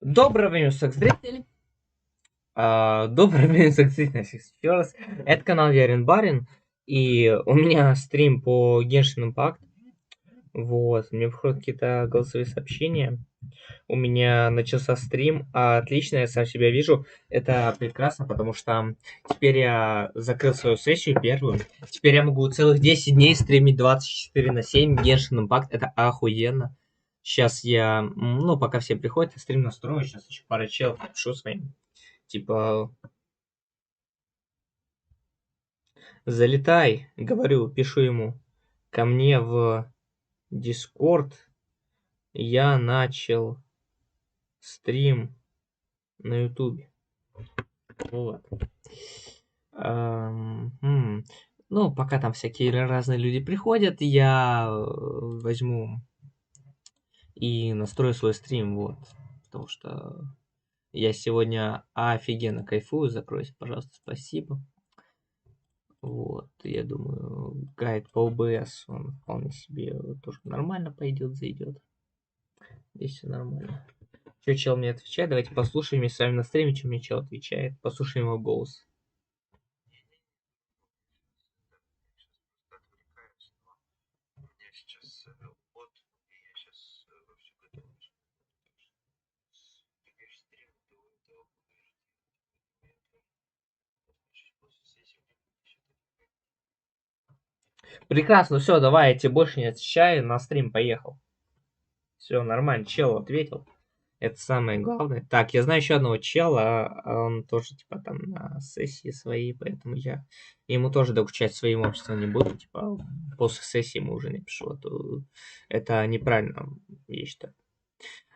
Доброго времени суток, зрители. Доброго времени суток, зрители, еще раз. Это канал Барин, и у меня стрим по Genshin Impact. Вот, мне приходят какие-то голосовые сообщения. У меня начался стрим, отлично, я сам себя вижу. Это прекрасно, потому что теперь я закрыл свою сессию первую. Теперь я могу целых 10 дней стримить 24/7 Genshin Impact. Это охуенно. Сейчас я, пока все приходят, я стрим настрою. Сейчас еще пару челов напишу своим. Типа, залетай, говорю, пишу ему, ко мне в Discord. Я начал стрим на Ютубе. Вот. Ну, пока там всякие разные люди приходят, я возьму и настрою свой стрим, вот. Потому что я сегодня офигенно кайфую. Закройся, пожалуйста, спасибо. Вот, я думаю, гайд по ОБС, он вполне себе тоже нормально пойдет, зайдет. Здесь все нормально. Что чел мне отвечает? Давайте послушаем, если с вами на стриме, что мне чел отвечает. Послушаем его голос. Прекрасно, все, давай, я тебе больше не отвечаю, на стрим поехал. Все, нормально, чел ответил. Это самое главное. Так, я знаю еще одного чела, он тоже, типа, там на сессии своей, поэтому я ему тоже докучать своим обществом не буду. Типа, после сессии ему уже напишу, а то это неправильно, я считаю.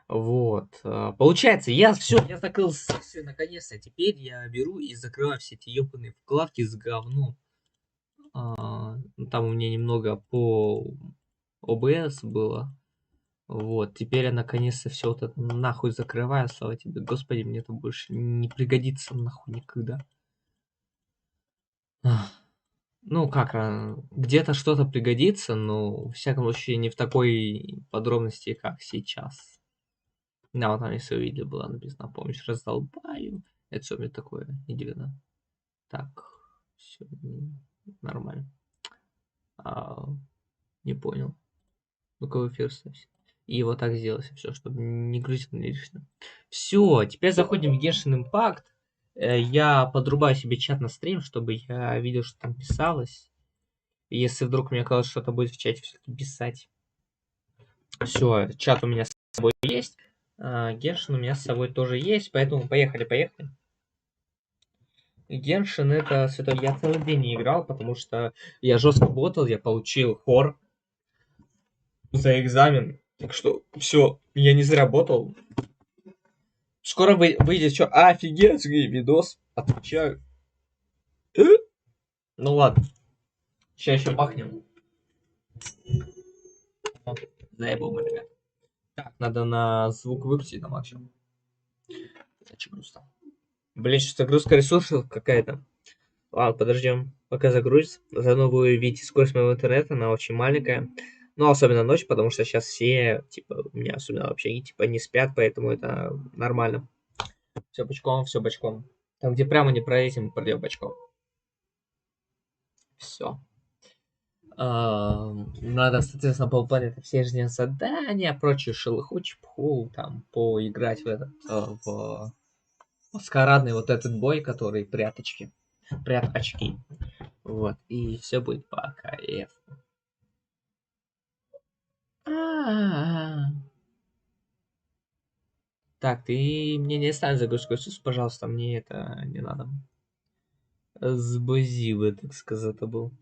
Вот. Получается, я закрыл сессию наконец-то. Теперь я беру и закрываю все эти ебаные вкладки с говном. Там у меня немного по ОБС было. Вот, теперь я наконец-то все вот это нахуй закрываю, слава тебе, господи, мне это больше не пригодится нахуй никогда. Ну как, где-то что-то пригодится, но в всяком случае не в такой подробности, как сейчас. Да, вот там если увидели, было написано «Помощь раздолбаю». Это что мне такое? Не видно. Так, все нормально. Не понял. Ну-ка в эфир ставься. И вот так сделать все, чтобы не грузить лишнее. Все, теперь заходим в Genshin Impact. Я подрубаю себе чат на стрим, чтобы я видел, что там писалось. И если вдруг мне казалось, что-то будет в чате все-таки писать. Все, чат у меня с собой есть. Genshin у меня с собой тоже есть, поэтому поехали. Genshin это святой. Я целый день не играл, потому что я жестко ботал, я получил хор за экзамен. Так что все, я не зря ботал. Скоро выйдет что? Офигенский видос. Отвечаю. Ну ладно. Сейчас еще пахнем. Заебал мы, ребят. Так, надо на звук выключить на максимум. Очень грустно. Блин, что загрузка ресурсов какая-то. Ладно, подождем, пока загрузится. Заодно вы видите скорость моего интернета, она очень маленькая. Ну, особенно ночью, потому что сейчас все, типа, у меня особенно вообще, типа, не спят, поэтому это нормально. Все бочком, все бочком. Там, где прямо не пролезем, пройдем бочком. Все. Надо, соответственно, выполнять все ежедневные задания, прочую шелуху, чепуху, там, поиграть в этот, в маскарадный вот этот бой, который пряточки, пряточки. Вот, и все будет по кайфу. Так, ты мне не ставь загрузку ресурсов, пожалуйста, мне это не надо. Сбазивы, так сказать, это был.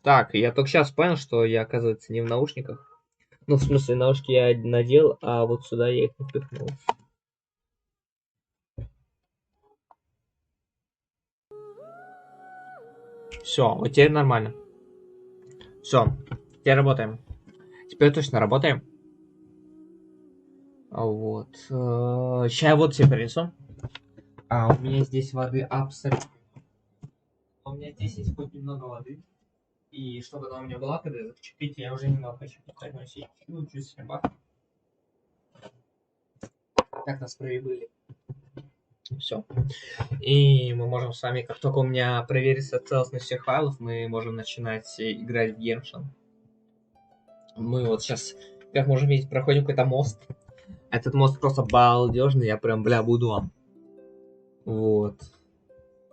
Так, я только сейчас понял, что я, оказывается, не в наушниках. Ну, в смысле, наушники я надел, а вот сюда я их не впихнул. Все, вот теперь нормально. Все, теперь работаем. Теперь точно работаем. Вот. Сейчас я вот себе принесу. У меня здесь воды абсолютно. У меня здесь есть хоть немного воды. И чтобы она у меня была, когда закчепить, я уже немного хочу поэтому чуть собак. Как нас были. Все. И мы можем с вами, как только у меня проверится целостность всех файлов, мы можем начинать играть в Genshin. Мы вот сейчас, как можем видеть, проходим какой-то мост. Этот мост просто балдежный, я прям, бля, буду вам. Вот.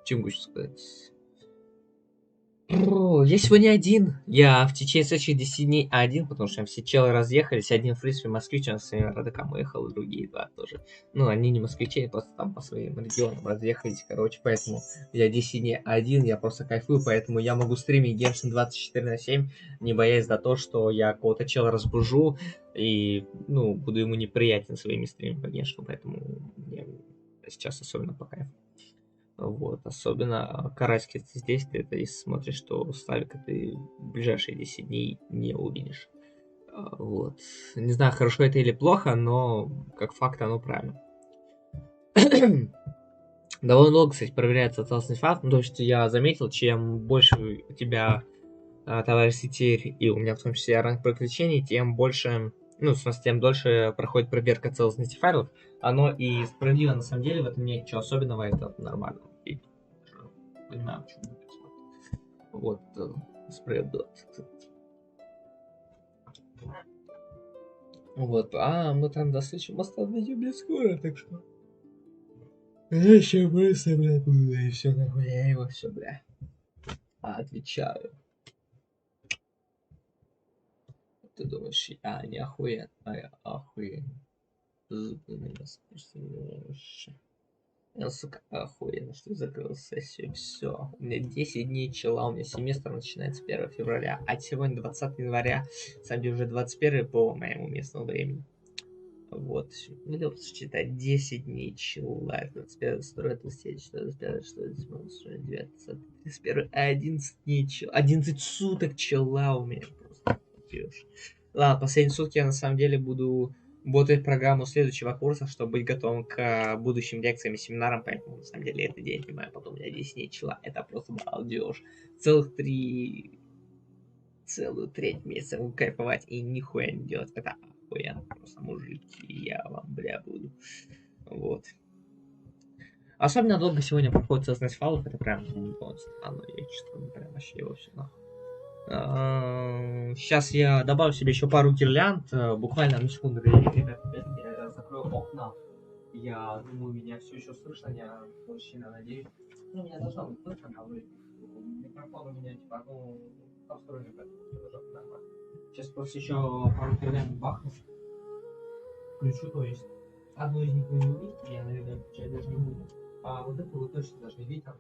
Чем хочу сказать? Я сегодня один. Я в течение следующих 10 дней один, потому что все челы разъехались. Один в принципе москвич, он с своими родакам уехал, и другие два тоже. Ну, они не москвичи, просто там по своим регионам разъехались, короче. Поэтому я 10 дней один, я просто кайфую, поэтому я могу стримить Genshin 24/7, не боясь за то, что я кого-то чела разбужу и, ну, буду ему неприятен своими стримами по Genshin, поэтому мне сейчас особенно по кайфу. Вот, особенно карайский здесь ты это и смотришь, что Славика ты в ближайшие 10 дней не увидишь. Вот. Не знаю, хорошо это или плохо, но как факт оно правильно. Довольно долго, кстати, проверяется целостность файлов, ну, то есть я заметил, чем больше у тебя товарищ сетей, и у меня в том числе ранг приключений, тем больше, ну, в смысле, тем дольше проходит проверка целостности файлов. Оно и справедливо, на самом деле, в этом нет ничего особенного, это нормально. И понимаю, почему. Вот, справедливо. Вот, мы там достаточно остановим не скоро, так что... Я еще просто, бля, буду, и все, нахуй, я его все, бля. Отвечаю. Ты думаешь, я не охуен, а я охуен. Я, сука, охуенно, что закрыл сессию, все. У меня 10 дней чела, у меня семестр начинается 1 февраля, а сегодня 20 января, сами уже 21 по моему местному времени. Вот, ну, считать 10 дней чела, 21, 22, 23, 24, 25, 26, 29, 31, 11 дней чела, 11 суток чела у меня просто. Ладно, последние сутки я на самом деле буду ботать программу следующего курса, чтобы быть готовым к будущим лекциям и семинарам, поэтому на самом деле этот день, понимаю, потом у меня 10 дней чела, это просто балдеж. Целую треть месяца буду кайфовать и нихуя не делать, это охуенно, просто мужики, я вам, бля, буду. Вот. Особенно долго сегодня проходит целостность файлов, это прям странно, я чувствую, прям вообще его все нахуй. Сейчас я добавлю себе еще пару гирлянд, буквально на секунду, ребят, я закрою окна. Я думаю, меня все еще слышно, я очень сильно надеюсь. Ну, меня должно быть слышно, а вы микрофон у меня типа, ну, построенный, поэтому нормально. Сейчас просто еще пару гирлянд бахну. Включу, то есть одну из них вы не увидите, я, наверное, включать даже не буду. А вот это вы точно должны видеть, там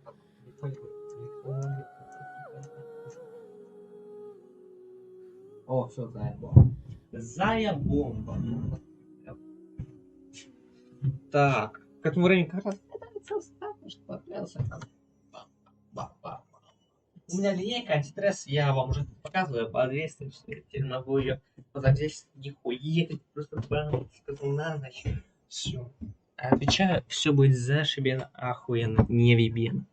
О, все, зая бомба. Зая бомба. Так, к этому времени как раз у меня линейка антистресс, я вам уже показываю по 200, что я теперь могу ее вот здесь нихуя, просто сказал на ночь. Все. Отвечаю, все будет зашибенно, охуенно, невибенно.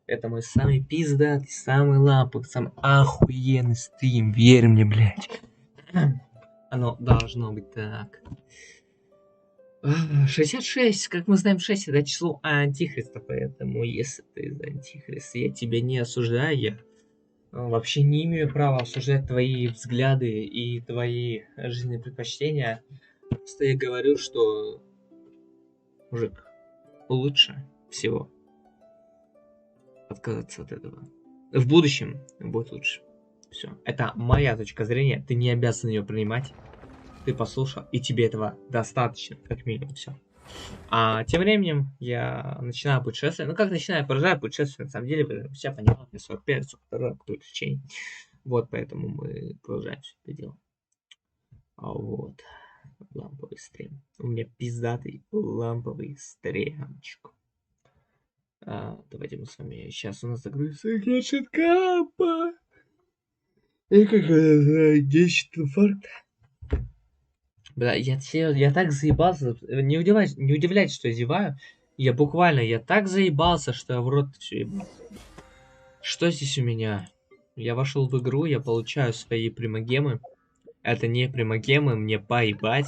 Это мой самый пиздатый, самый ламповый, самый охуенный стрим, верь мне, блядь. Оно должно быть так. 66, как мы знаем, 6 это число антихриста, поэтому если ты из антихриста, я тебя не осуждаю, я вообще не имею права осуждать твои взгляды и твои жизненные предпочтения. Просто я говорю, что, мужик, лучше всего отказаться от этого. В будущем будет лучше. Все. Это моя точка зрения, ты не обязан ее принимать. Ты послушал, и тебе этого достаточно, как минимум, все. А тем временем я начинаю путешествие. Ну, как начинаю, продолжаю путешествие, на самом деле, вы все поняли, мне 41, 42, кто лечение. Вот, поэтому мы продолжаем все это дело. Вот. Ламповый стрим. У меня пиздатый ламповый стримчик. Давайте мы с вами... Сейчас у нас загрузится Genshin Кампа. И как это, 10 инфаркт. Бля, я так заебался. Не удивляйтесь, что я зеваю. Я так заебался, что я в рот все ебал. Что здесь у меня? Я вошел в игру, я получаю свои примагемы. Это не примагемы, мне поебать.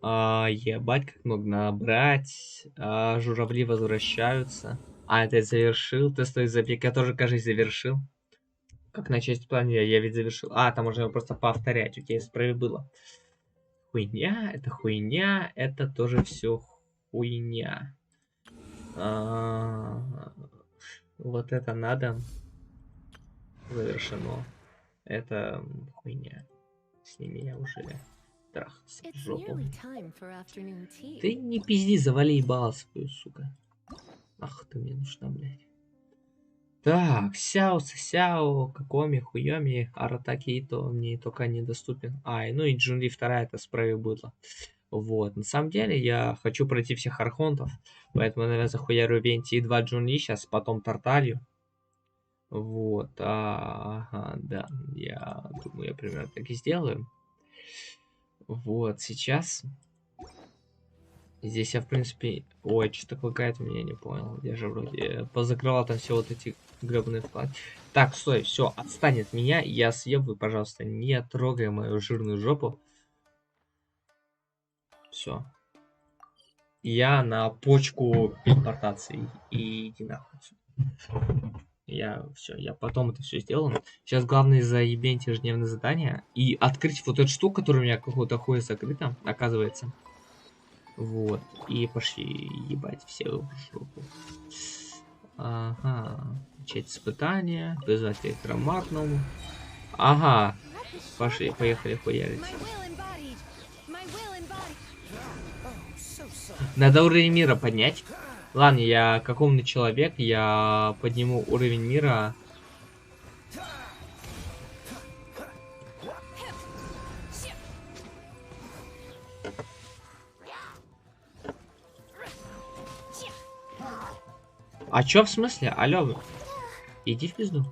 Ебать, как много набрать. Журавли возвращаются. Это я завершил. Тестовый забег я тоже, кажется, завершил. Как на часть плана я ведь завершил. Там можно просто повторять. У тебя исправе было. Хуйня, это тоже все хуйня. Вот это надо. Завершено. Это хуйня. С ними я уже трахаться в жопу. Ты не пизди, завали ебало свою, сука. Ах, ты мне нужна, блядь. Так, сяо, какоми, хуёми, аратаки и то мне только недоступен. Ну и Джунли вторая, это справи быдло. Вот, на самом деле я хочу пройти всех архонтов, поэтому, наверное, захуярю Венти и 2 Джунли сейчас, потом Тарталью. Вот, ага, да, я думаю, я примерно так и сделаю. Вот, сейчас. Здесь я, в принципе... Ой, что такое какая-то, меня не понял. Я же вроде позакрывал там все вот эти гребаные вкладки. Так, стой, все, отстань от меня. Я съем, вы, пожалуйста, не трогай мою жирную жопу. Все. Я на почку импортации. И иди нахуй. Я потом это все сделаю. Сейчас главное заебень ежедневное задание. И открыть вот эту штуку, которая у меня какого-то хуя закрыта, оказывается. Вот. И пошли ебать все в жопу. Ага. Начать испытания. Вызвать электромагнум. Ага. Пошли, поехали хуярить. Надо уровень мира поднять. Ладно, я как умный человек, я подниму уровень мира. Чё в смысле? Алло, иди в пизду.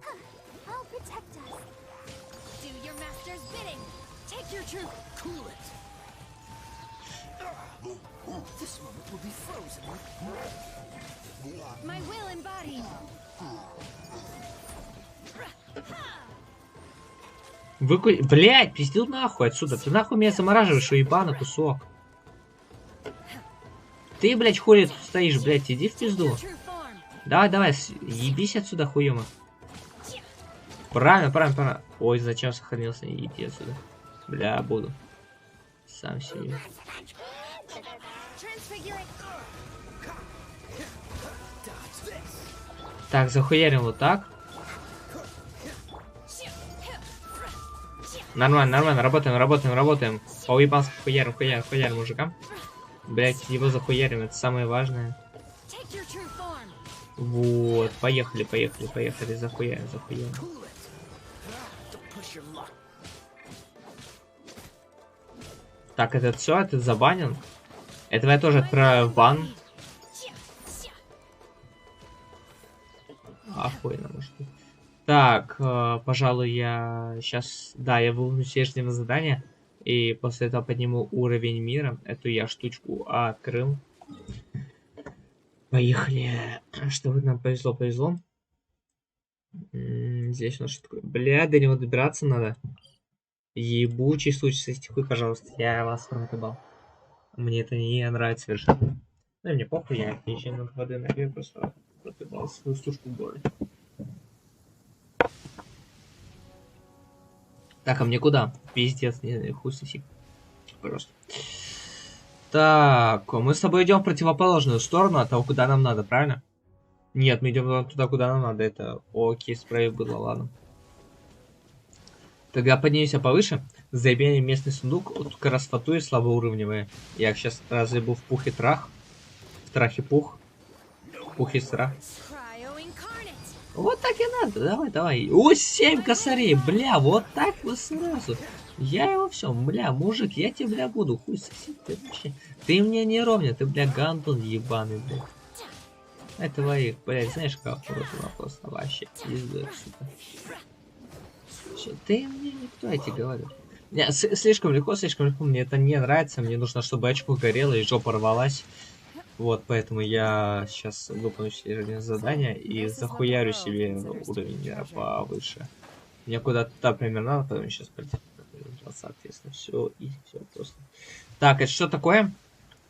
Блять, пиздил нахуй отсюда. Ты нахуй меня замораживаешь, уебаный кусок. Ты, блять, хули тут стоишь, блять, иди в пизду. Давай, ебись отсюда, хуёма. Правильно. Ой, зачем сохранился? Иди отсюда. Бля, буду. Сам себе. Так, захуярим вот так. Нормально, работаем. По уебански хуярим мужикам. Блять, его захуярим, это самое важное. Вот, поехали, захуярим. Так, это все, это забанен. Этого я тоже отправляю в бан. Охуенно, может быть. Так, пожалуй, я сейчас... Да, я выполню ежедневное задание. И после этого подниму уровень мира. Эту я штучку открыл. Поехали. Чтобы нам повезло. Здесь у нас что такое? Бля, до него добираться надо. Ебучий случай, кстати, хуй, пожалуйста. Я вас проматывал. Мне это не нравится совершенно. Ну, мне похуй, я еще много воды набью, просто протыбал свою сушку в горле. Так, а мне куда? Пиздец, не хуй соси. Просто. Так, мы с тобой идем в противоположную сторону от того, куда нам надо, правильно? Нет, мы идем туда, куда нам надо. Это окей, справи было, ладно. Тогда поднимемся повыше. Заебем местный сундук. Вот как раз фатуи слабоуровневые. Я их сейчас разъебу в пух и трах. В трах и пух. Пух и страх. Вот так и надо. Давай. О, 7 косарей. Бля, вот так вот сразу. Я его все, бля, мужик, я тебе, бля, буду. Хуй соси, ты вообще. Ты мне не ровня, ты, бля, гандон ебаный, бля. Это твоих, блядь, знаешь, как вот вопрос вообще пиздец, сука. Ты мне никто, я тебе говорю. Не, слишком легко, мне это не нравится. Мне нужно, чтобы очко горело и жопа рвалась. Вот, поэтому я сейчас выполню ежедневное задание и захуярю себе уровень мира повыше. Мне куда-то туда примерно надо, потом сейчас пойти. Соответственно, все и все просто. Так, это что такое?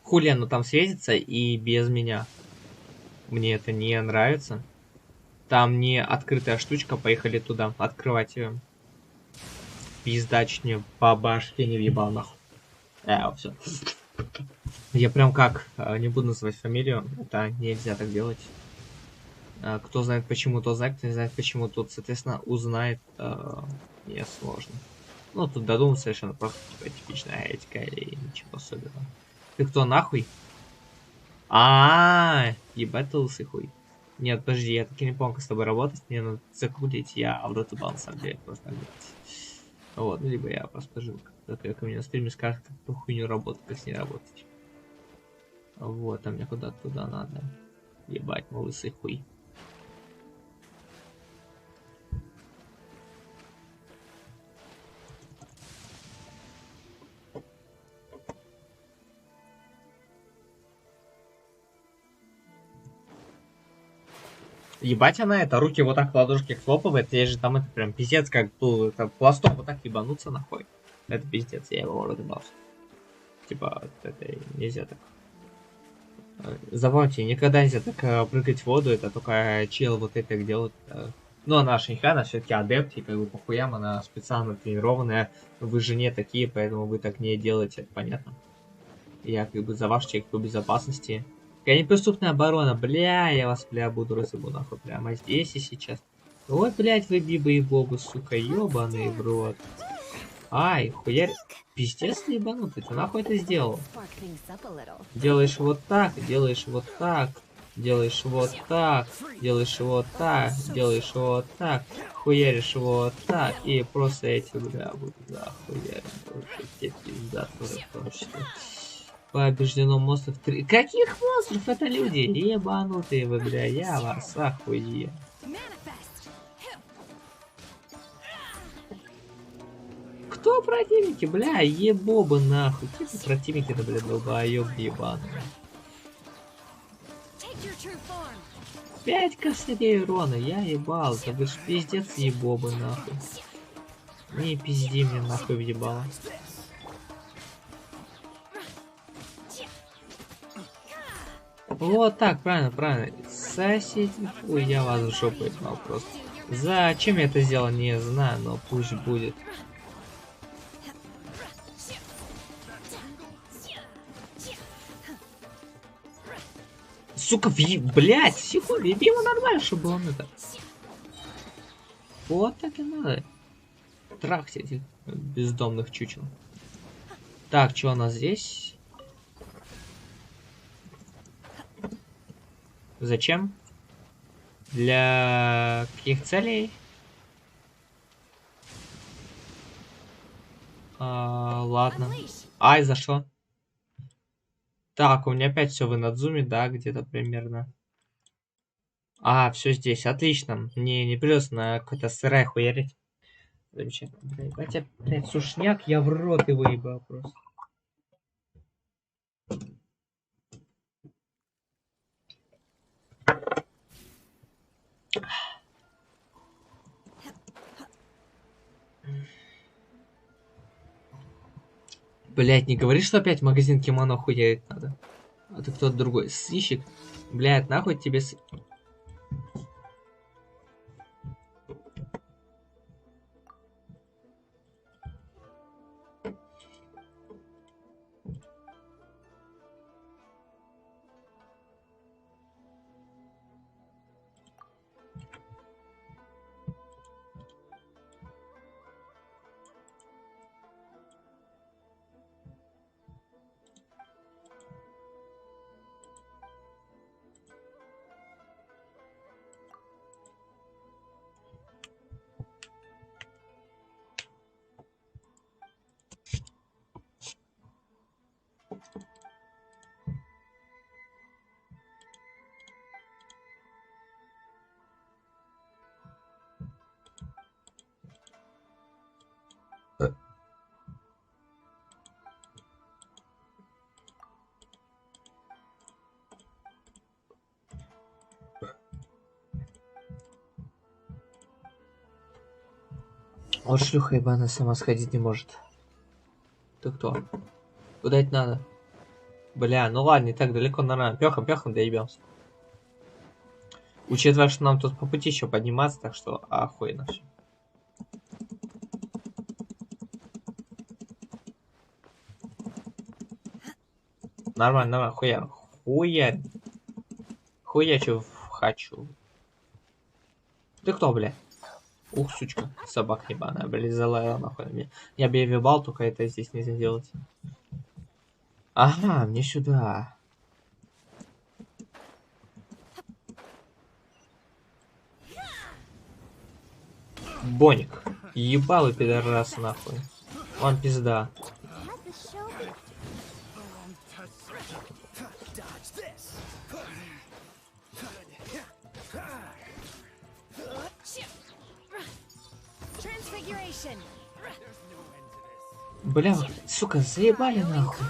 Хули оно там светится и без меня. Мне это не нравится. Там не открытая штучка, поехали туда. Открывать ее. Пиздач мне по башке не въебал нахуй. Все. Я прям как, не буду называть фамилию, это нельзя так делать. Кто знает почему, то знает, кто не знает почему, тут, соответственно, узнает не сложно. Ну, тут додуматься совершенно просто, типа, типичная этика и ничего особенного. Ты кто, нахуй? Ебать ты лысый хуй. Нет, подожди, я таки не помню, как с тобой работать, мне надо закрутить, я аудитобал, на самом деле, просто блядь. Вот, либо я просто жил, как мне на стриме скажет, как эту хуйню работать, как с ней работать. Вот, а мне куда-то туда надо. Ебать, мой лысый хуй. Ебать она это, руки вот так в ладошки хлопывает, я же там это прям пиздец, как был, это пластом вот так ебануться нахуй. Это пиздец, я его разъебался. Типа, это нельзя так. Запомните, никогда нельзя так прыгать в воду, это только чел вот это делает. Ну, она шинька, она все-таки адепт, и как бы похуям, она специально тренированная. Вы же не такие, поэтому вы так не делаете, это понятно. Я как бы за ваш чек по безопасности. Какая неприступная оборона, бля, я вас, бля, буду разъебу нахуй прямо здесь и сейчас. Ой, блядь, вы бибы и бобы, сука, ебаный в рот. Ай, хуярь. Пиздец ты ебанутый, ты нахуй это сделал? Делаешь вот так, делаешь вот так, делаешь вот так, делаешь вот так, делаешь вот так, хуяришь вот так, и просто эти, бля, будут захуярить. Тебе пизда тоже в том числе. Побеждено монстров 3. Каких монстров? Это люди ебанутые вы, бля, я вас охуею. Кто противники, бля, ебобы нахуй. Какие противники-то, бля, долбоёб ебаные. 5 косарей урона, я ебал. Да вы ж пиздец ебобы нахуй. Не пизди мне нахуй въебало. Вот так, правильно, правильно. Сосите, хуй, я вас в жопу ебал просто. Зачем я это сделал, не знаю, но пусть будет. Сука, блядь, секунду, еби его нормально, чтобы он это... Вот так и надо. Трахте этих бездомных чучел. Так, что у нас здесь? Зачем? Для каких целей? Ладно. Ай, за что? Так, у меня опять все в инадзуме, да, где-то примерно. Все здесь, отлично. Мне не придется на какой-то сырай хуярить. Замечательно. Блядь, опять сушняк, я в рот его ебал просто. Блять, не говори, что опять магазин кимоно хуярить надо. А ты кто-то другой. Сыщик. Блять, нахуй тебе... Вот шлюха ебаная сама сходить не может. Ты кто? Куда это надо? Бля, ну ладно, не так далеко, нормально. Пёхом доебёмся. Учитывая, что нам тут по пути еще подниматься, так что охуенно все. Нормально, хуячу хочу. Ты кто, бля? Ух, сучка, собака ебаная, блядь, залаяла нахуй мне. Я бы вебал, только это здесь нельзя делать. Ага, мне сюда. Боник. Ебалый пидорас нахуй. Он пизда. Бля, сука, заебали нахуй.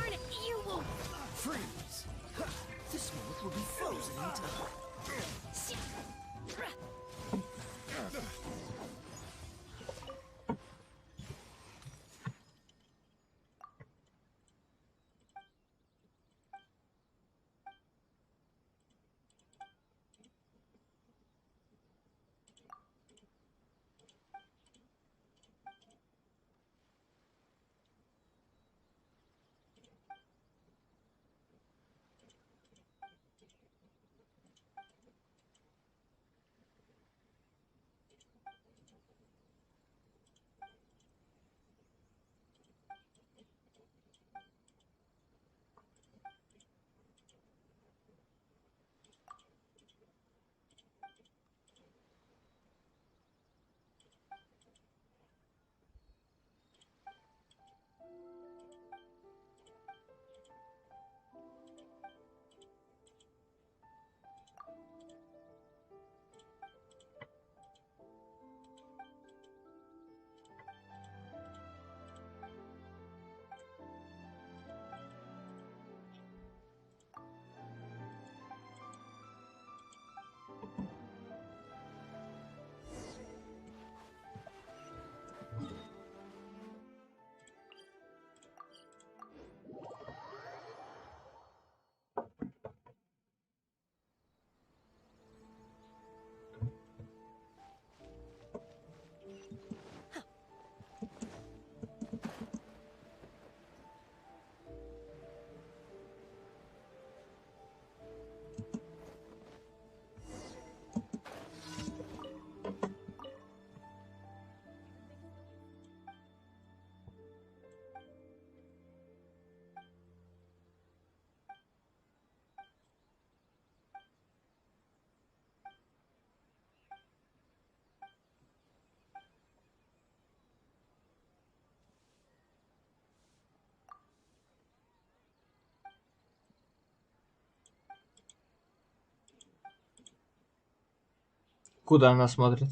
Куда она смотрит?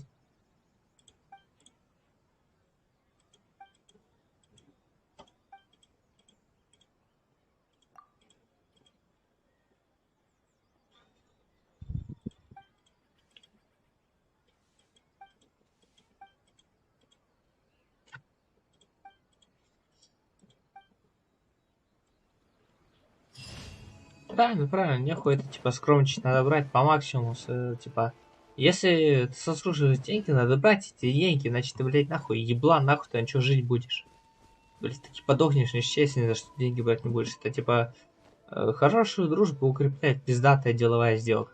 Правильно, нехуй это, типа, скромничать, надо брать по максимуму, типа, если ты сослуживаешь деньги, надо брать эти деньги, значит, ты, блядь, нахуй, еблан, нахуй, ты на чё жить будешь? Блядь, ты, типа, дохнешь, если ни за что деньги брать не будешь, это, типа, хорошую дружбу укрепляет пиздатая деловая сделка.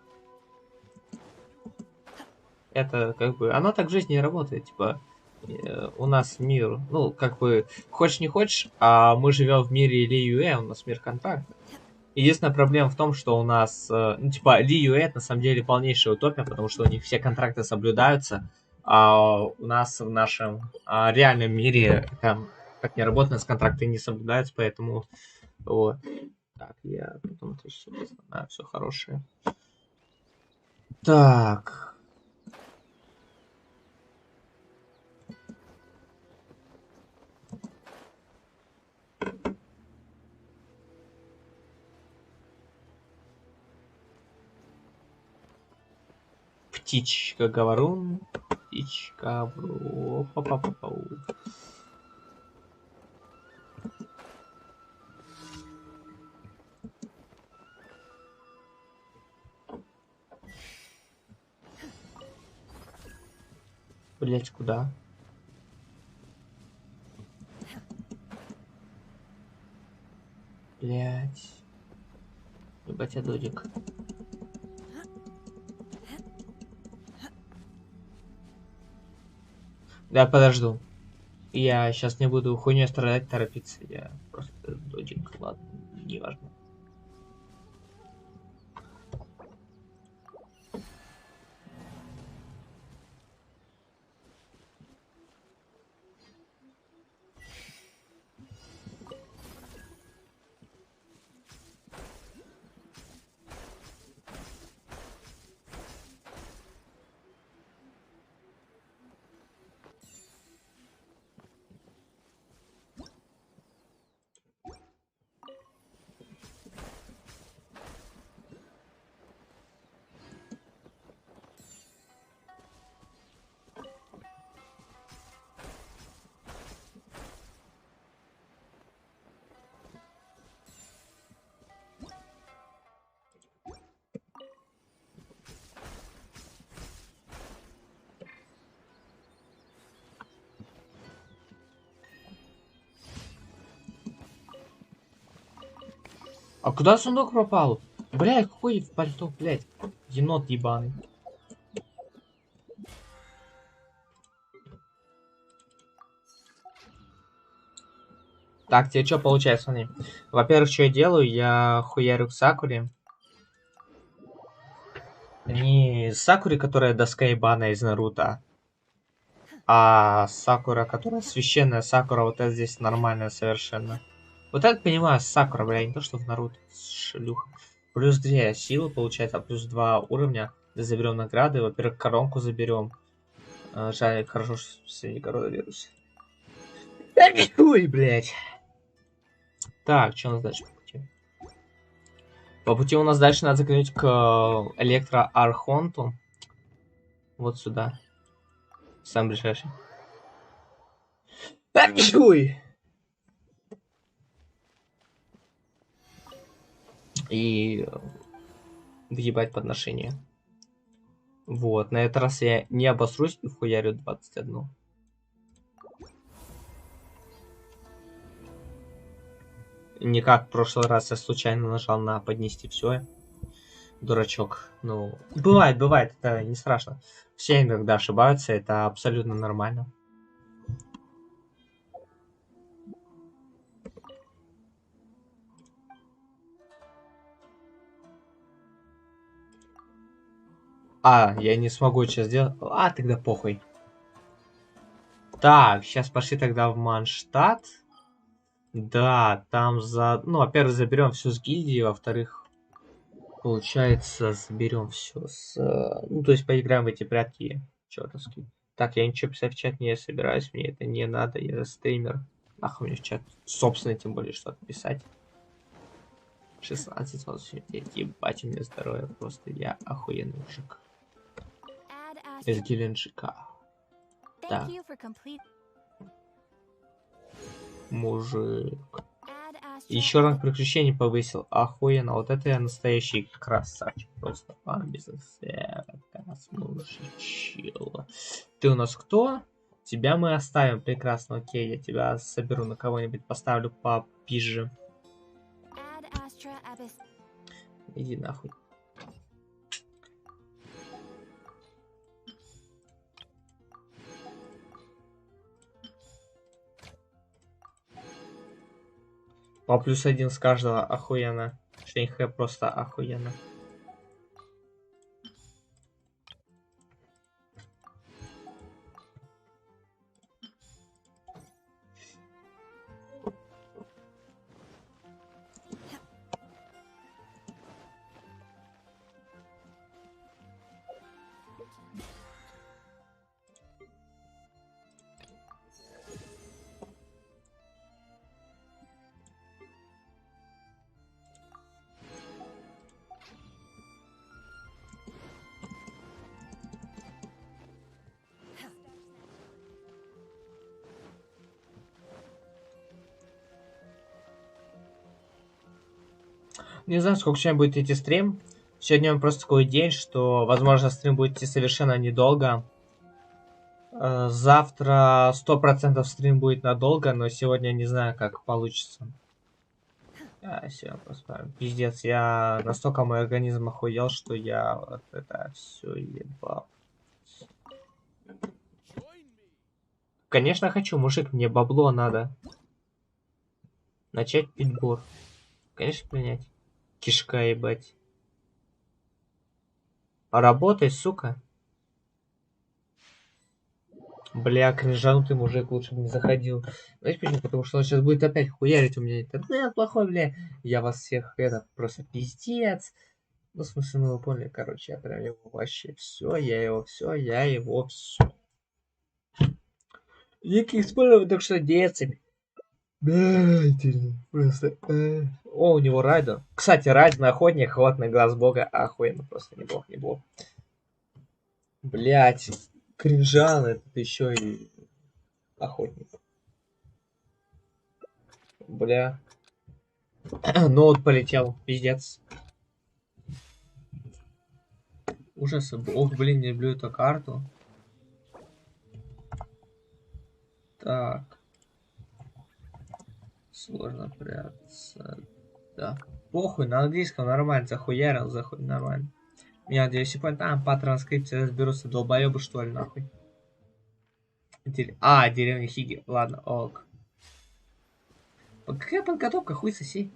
Это, как бы, оно так в жизни и работает, типа, у нас мир, ну, как бы, хочешь не хочешь, а мы живем в мире Ли Юэ, у нас мир контракта. Единственная проблема в том, что у нас, ну, типа, Ли Юэ это на самом деле полнейшая утопия, потому что у них все контракты соблюдаются, а у нас в нашем реальном мире там так не работает, у нас контракты не соблюдаются, поэтому вот. Так, я потом это все знаю, все хорошее. Так. Птичка говорун Птичка, бро. Па-па-па-пау. Блять, куда? Блять. Ебать, я додик. Да, подожду. Я сейчас не буду хуйней страдать, торопиться. Я просто додик, ладно, не важно. А куда сундук пропал? Блядь, какой в пальто, блядь. Енот ебаный. Так, тебе что получается, смотри. Во-первых, что я делаю? Я хуярю к Сакуре. Не Сакуре, которая доска ебаная из Наруто. А Сакура, которая священная Сакура, вот это здесь нормальная совершенно. Вот это понимаю, Сакура, бля, не то, что в Наруто, шлюха. Плюс 2 силы, получается, плюс 2 уровня. Заберем награды. Во-первых, коронку заберем. Жаль, хорошо, что все не коронавирус. Ой, блядь. Так, что у нас дальше по пути? По пути у нас дальше надо заглянуть к электроархонту. Вот сюда. Сам ближайший. Ой. И въебать подношение. Вот, на этот раз я не обосрусь и вхуярю 21. Не как в прошлый раз я случайно нажал на поднести все. Дурачок. Ну, бывает, это не страшно. Все иногда ошибаются, это абсолютно нормально. А, я не смогу сейчас сделать. А, тогда похуй. Так, сейчас пошли тогда в Манштадт. Да, там за... Ну, во-первых, заберем все с гильдии, во-вторых, получается, заберем все с... Ну, то есть поиграем в эти прятки чертовские. Так, я ничего писать в чат не собираюсь, мне это не надо, я стример. Нахуй мне в чат, собственно, тем более что-то писать. 16 ебать, у меня здоровье, просто я охуенный мужик. Из Геленджика. Да. Мужик. Еще ранг приключений повысил. Охуенно. Вот это я настоящий красавчик. Просто бизнес. Мужичил. Ты у нас кто? Тебя мы оставим. Прекрасно. Окей, я тебя соберу на кого-нибудь. Поставлю попиже. Иди нахуй. По +1 с каждого охуенно. Шейнхэ просто охуенно. Не знаю, сколько сегодня будет идти стрим. Сегодня просто такой день, что, возможно, стрим будет идти совершенно недолго. Завтра 100% стрим будет надолго, но сегодня не знаю, как получится. Сегодня просто пиздец, я настолько мой организм охуел, что я вот это все ебал. Конечно, хочу, мужик, мне бабло надо. Начать пить бор. Конечно, принять. Кишка ебать. Работай, сука. Бля, кринжанутый мужик, лучше бы не заходил. Знаете почему? Потому что он сейчас будет опять хуярить у меня интернет плохой, бля. Я вас всех, это, просто пиздец. Ну, в смысле, ну вы поняли, короче, я прям его вообще все, я его все. Некий спорил, так что децами. Да, просто. О, у него райдер. Кстати, райдер охотник, хватный глаз бога. Охуенно, просто не бог. Блять, кринжан, это еще и охотник. Бля. Ноут полетел, пиздец. Ужас. Ох, блин, не люблю эту карту. Так. Сложно прятаться. Да. Похуй, на английском нормально, захуярил, нормально. Меня 2 секунды, там по транскрипции разберутся, долбоебы что ли, нахуй. Деревня Хиги. Ладно, ок. Какая подготовка, хуй соси.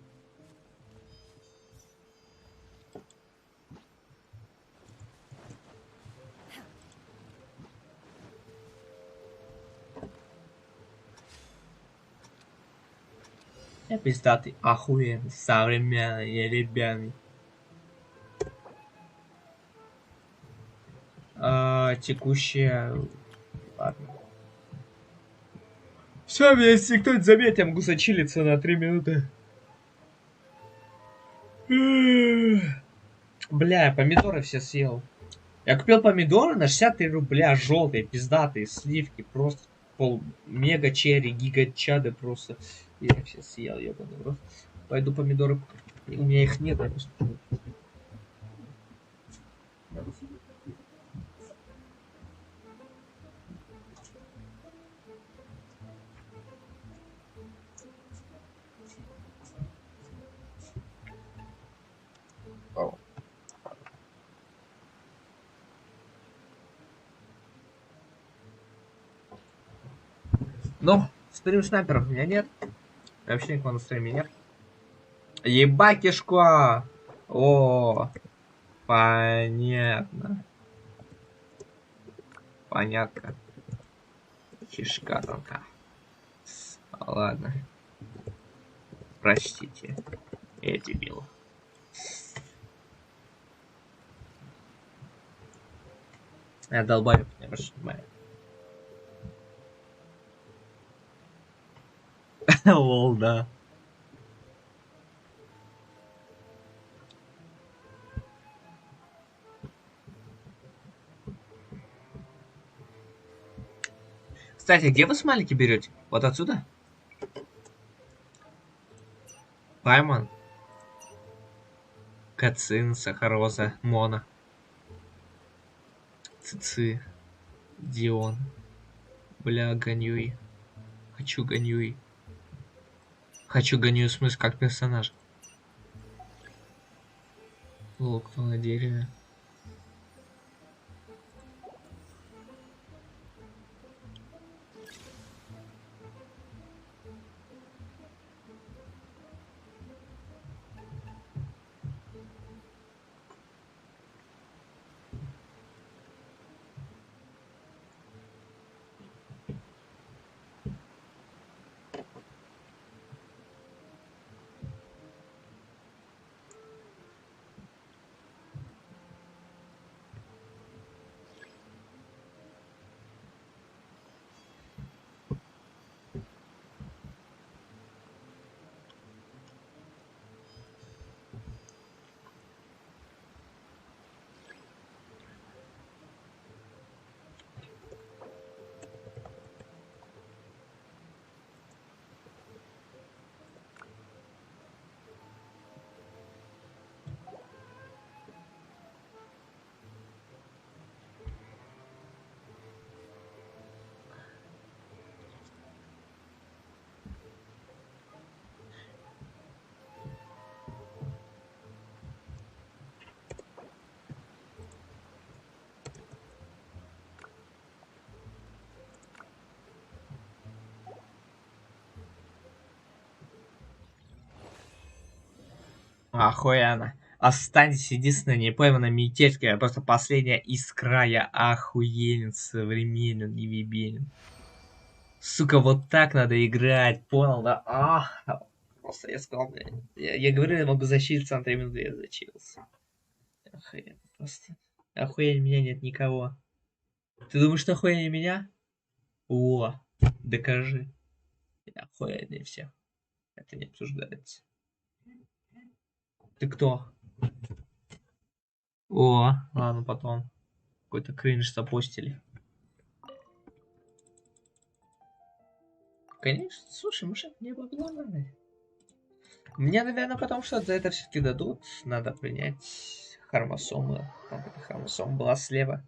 Я пиздатый, охуенный, современный, ребятный. Текущая... Ладно. Все, если кто-нибудь заметит, я могу зачилиться на 3 минуты. Бля, я помидоры все съел. Я купил помидоры на 63 рубля, желтые, пиздатые, сливки, просто мега черри, гига чады просто. Я их все съел, ебаный в рот. Пойду помидоры, у меня их нет, я просто... Ну, стрим снайперов у меня нет. Вообще никого на стриме нет. Еба кишка! О, понятно. Понятно. Кишка тонка. Ладно. Простите. Я дебил. Я долбаю, я больше понимаю. Лол, да. Кстати, где вы смайлики берете? Вот отсюда? Пайман, Кацин, Сахароза, Мона, Цици, Дион. Бля, Ганюй. Хочу Ганюй. Хочу Ганюй в смысле как персонаж. Лол, кто на дереве? Охуенно. Останься единственная непойманная метелька. Просто последняя искра. Я охуенен, современен и вибелен. Сука, вот так надо играть. Понял, да? Просто я сказал, блядь. Я говорю, я могу защититься на 3 минуты, я зачился. Охуенно просто. Охуеннее меня нет никого. Ты думаешь, что охуеннее меня? О, докажи. Я охуеннее всех. Это не обсуждается. Ты кто? О, ладно, потом. Какой-то кринж запустили. Конечно, слушай, может, мне бабла надо. Мне, наверное, потому что за это все-таки дадут. Надо принять хромосомы. Там эта хромосома была слева.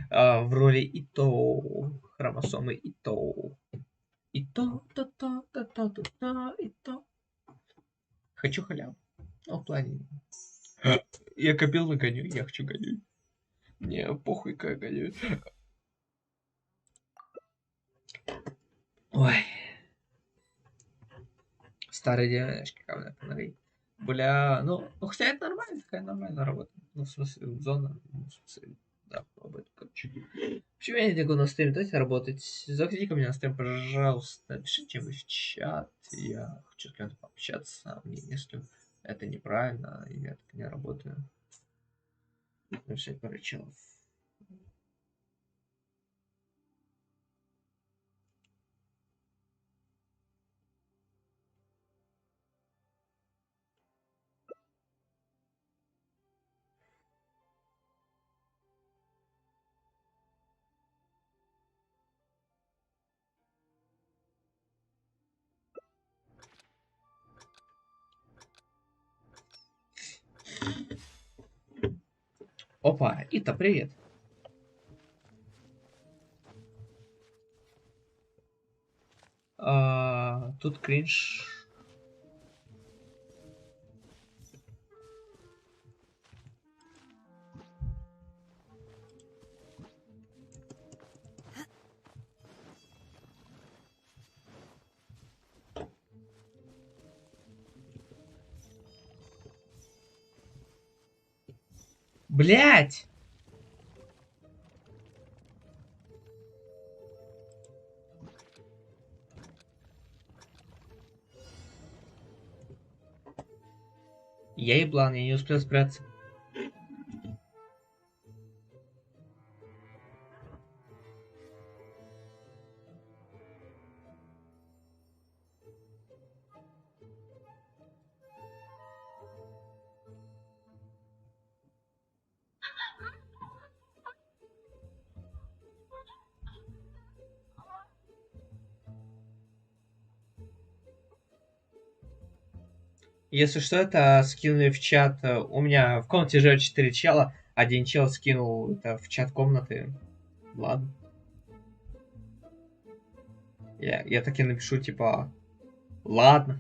В роли ИТО. Хромосомы ИТО. ИТО, то-то, то-то, то-то, ИТО. Хочу халяву. В плане. Я копил на коню, я хочу коню. Мне похуй, как коню. Ой. Старые девочки, как мне говорит. Бля, ну, хотя это нормально, такая нормальная работа. Ну, в смысле, зона, ну, в смысле, да, работа, короче. Почему я не могу на стриме, давайте работать. Заходите ко мне на стрим, пожалуйста. Пишите вы в чат, я хочу с кем-то пообщаться. Мне, если это неправильно, я так не работаю. Написать пару челов. Опа, Ита, привет. Тут кринж. Блять! Я еблан, я не успел спрятаться. Если что, это скинули в чат. У меня в комнате живет 4 чела. Один чел скинул это в чат комнаты. Ладно. Я таки напишу, типа, ладно.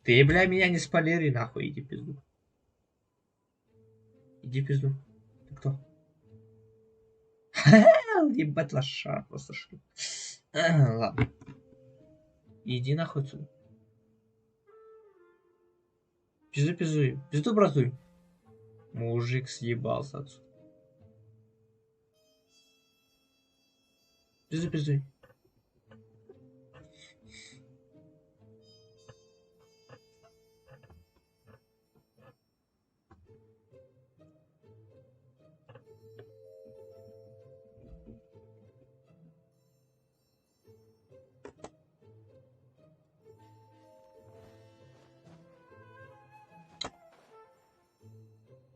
Ты, бля, меня не спойлери, нахуй, иди пизду. Иди пизду. Ты кто? Ебать лоша, просто шлю. Ладно. Иди нахуй отсюда. Пизду, пизду бразуй. Мужик съебался отсюда. Пизду.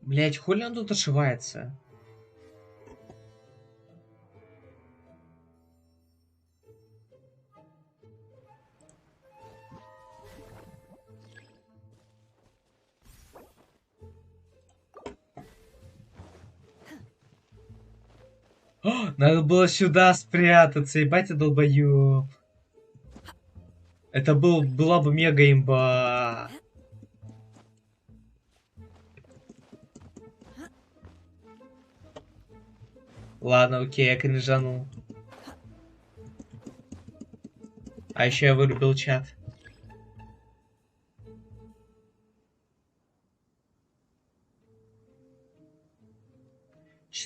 Блять, хули он тут ошивается? Надо было сюда спрятаться, ебать, я долбоёб. Это была бы мега имба. Ладно, окей, я кринжанул. А еще я вырубил чат.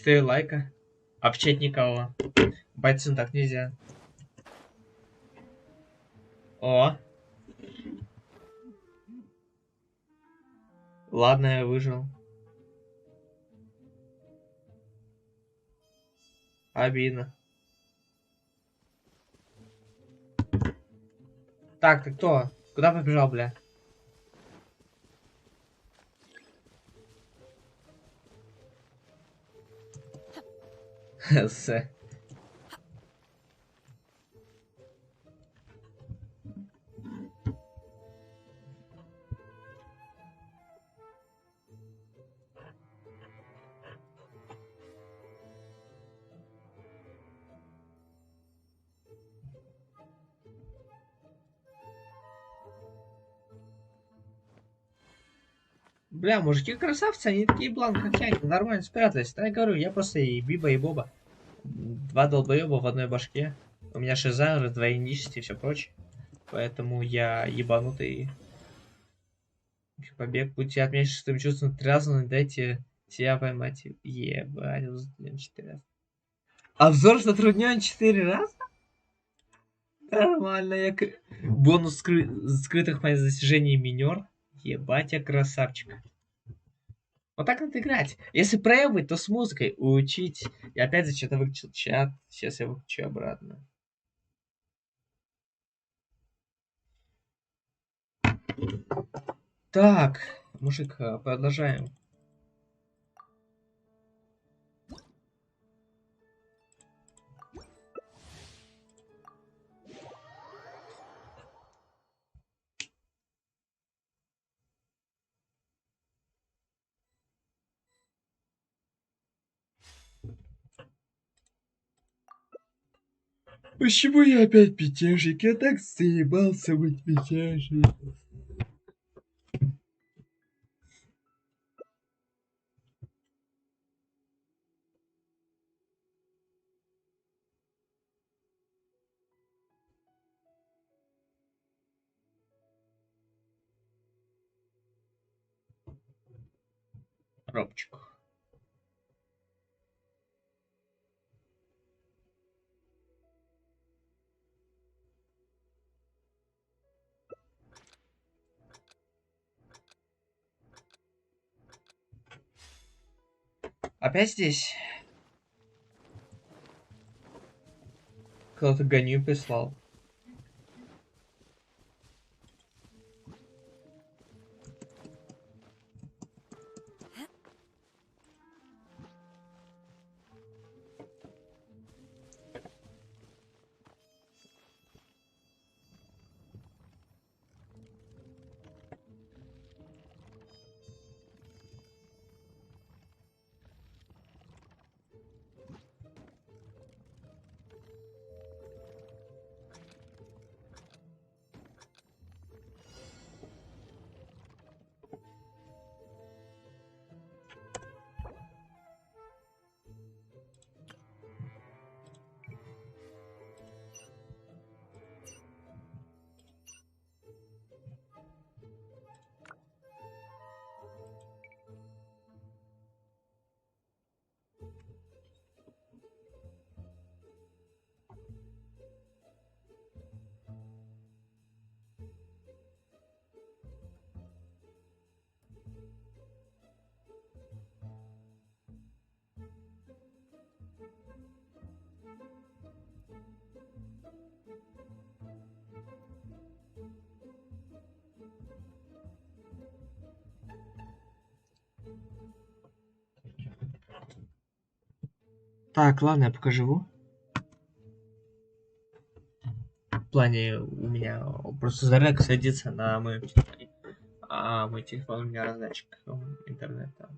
4 лайка. А в чат никого. Бойцам так нельзя. О. Ладно, я выжил. Обидно. Так, ты кто? Куда побежал, бля? С. Бля, мужики красавцы, они такие бланк, как я, они нормально спрятались. Да, я говорю, я просто и Биба, и Боба. Два долбоеба в одной башке. У меня шиза, раздвоеничество и все прочее. Поэтому я ебанутый. Побег пути отмечен шестым чувством трясну, дайте себя поймать. Ебать, затруднен 4 раза. Обзор затруднен 4 раза? Нормально, я... Бонус скрытых моих достижений минер. Ебать, я красавчик. Вот так надо играть. Если проебывать, то с музыкой учить. И опять зачем-то выключил чат. Сейчас я выключу обратно. Так, мужик, продолжаем. Почему я опять мятежник? Я так заебался быть мятежником. Робчик. Опять здесь? Кто-то гоню прислал. Так, ладно, я пока живу. В плане у меня просто зарядка садится на моем телефоне. А мой телефон у меня раздатчик интернета.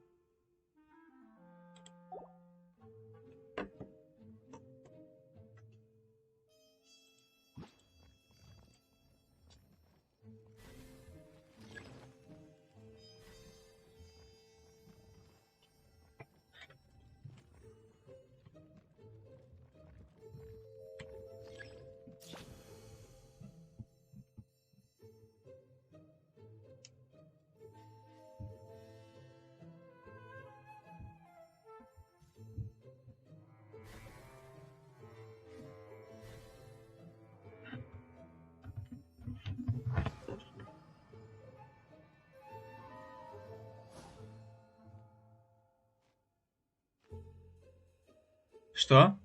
Что?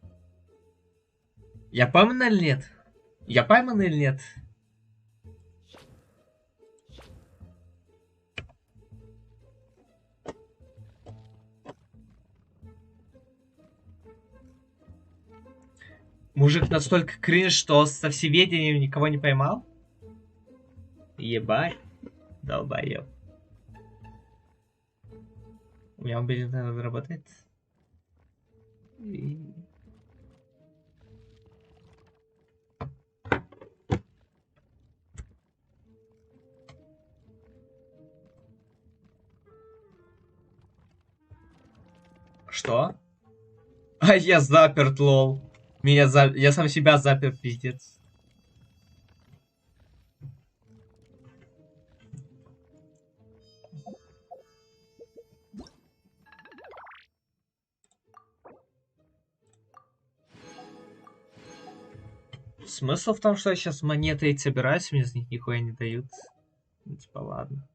Я пойман или нет? Я пойман или нет? Мужик настолько кринж, что со всеведением никого не поймал? Ебать. Долбоёб. У меня убедительно наверное, работает. Что? А я заперт, лол. Я сам себя запер, пиздец. Смысл в том, что я сейчас монеты эти собираюсь, мне из них нихуя не дают. Ну, типа, ладно.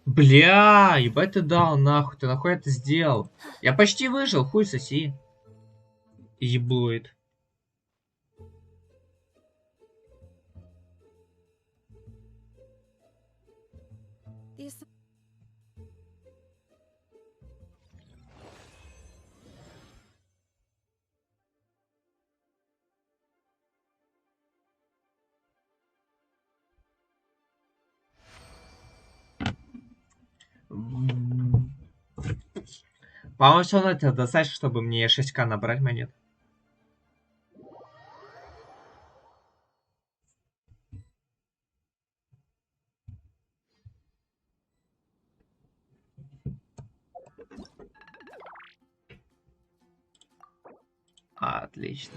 Бля, ебать ты дал, нахуй, ты нахуй это сделал? Я почти выжил, хуй соси. Еблоид. По-моему, все равно это достаточно, чтобы мне 6К набрать монет. Отлично.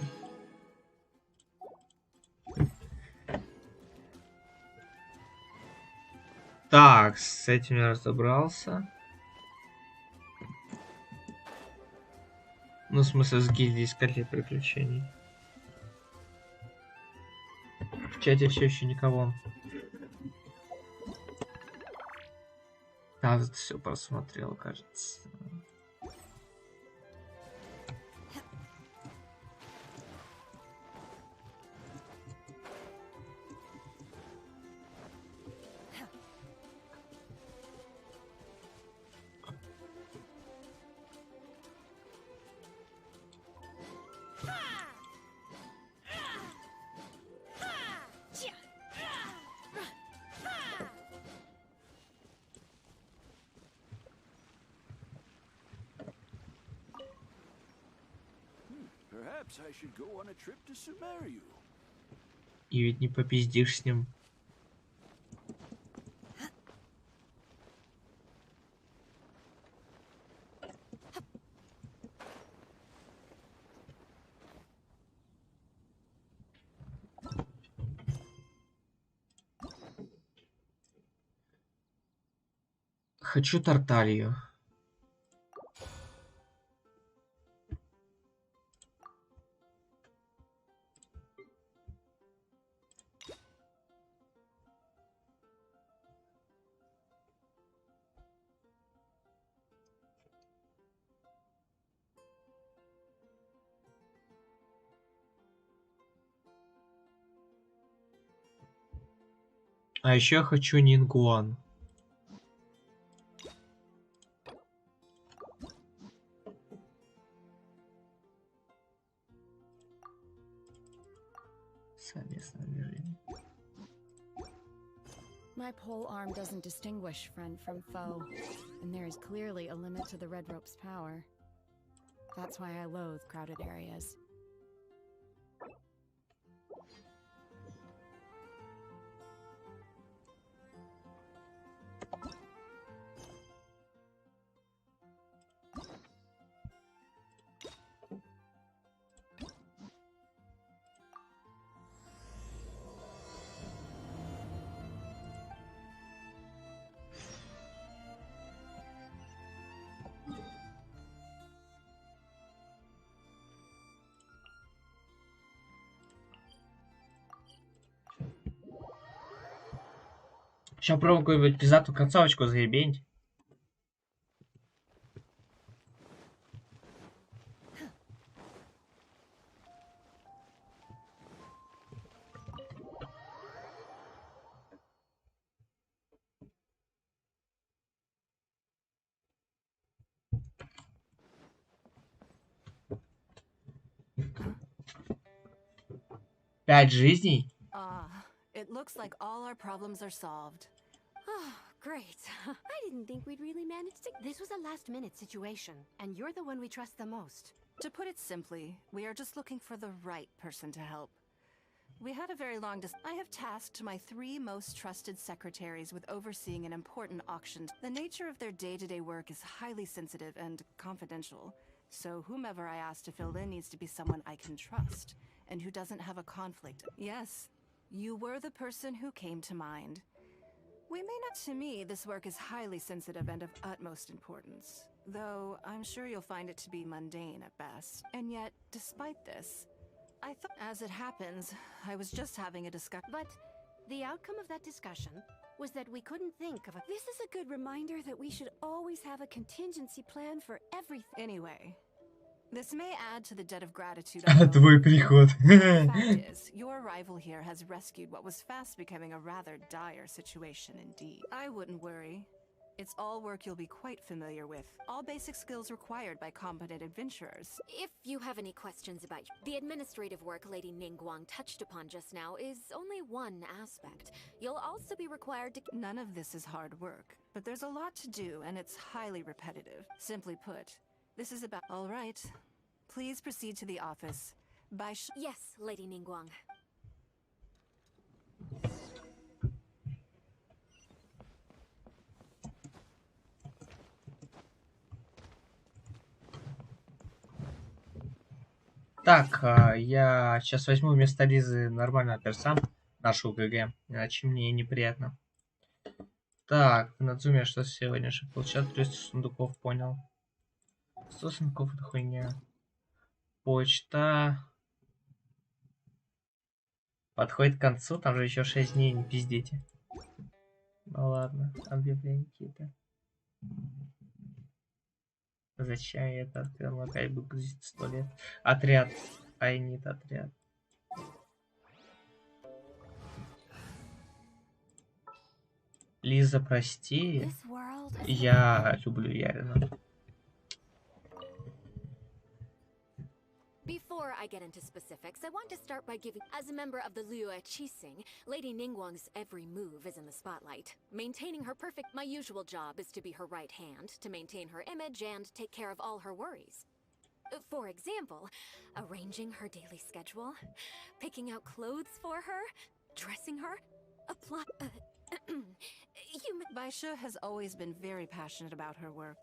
Так, с этим я разобрался. Ну, в смысле, с гильдией искателей приключений. В чате все еще никого. Да, все просмотрел, кажется. И ведь не попиздишь с ним. Хочу тарталью. А еще я хочу нингуан. Совместное движение. My pole arm doesn't distinguish friend from foe, and there is clearly a limit to the red rope's power. That's why I loathe crowded areas. Сейчас попробуем какую-нибудь пиздатую концовочку заебень. Пять жизней? It looks like all our problems are solved. Oh, great. I didn't think we'd really manage to... This was a last-minute situation, and you're the one we trust the most. To put it simply, we are just looking for the right person to help. We had a very long I have tasked my 3 most trusted secretaries with overseeing an important auction. The nature of their day-to-day work is highly sensitive and confidential, so whomever I ask to fill in needs to be someone I can trust, and who doesn't have a conflict. Yes, you were the person who came to mind. We may not... To me, this work is highly sensitive and of utmost importance, though I'm sure you'll find it to be mundane at best. And yet, despite this, I thought... As it happens, I was just having a discussion. But the outcome of that discussion was that we couldn't think of a... This is a good reminder that we should always have a contingency plan for everything. Anyway, this may add to the debt of gratitude. Твой приход. The fact is, your arrival here has rescued what was fast becoming a rather dire situation indeed. I wouldn't worry. It's all work you'll be quite familiar with. All basic skills required by competent adventurers. If you have any questions about the administrative work Lady Ningguang touched upon just now is only one aspect. You'll also be required to... None of this is hard work, but there's a lot to do and it's highly repetitive. Simply put, this is about... All right. Please proceed to the office. By Yes, Lady Ningguang. Так, я сейчас возьму вместо Лизы нормального перса, нашу ГГ, иначе мне неприятно. Так, на зуме что сегодня же получат 300 сундуков, понял. 100 сундуков это хуйня. Почта. Подходит к концу, там же еще 6 дней, не пиздите. Ну ладно, объявления какие-то. Зачем я это открыл? Опять буду грузить 100 лет. Отряд. Айнит отряд. Лиза, прости. Я люблю Ярина. Before I get into specifics, I want to start by giving... As a member of the Liyue Qixing, Lady Ningguang's every move is in the spotlight. Maintaining her perfect... My usual job is to be her right hand, to maintain her image and take care of all her worries. For example, arranging her daily schedule, picking out clothes for her, dressing her, apply... Baisha has always been very passionate about her work.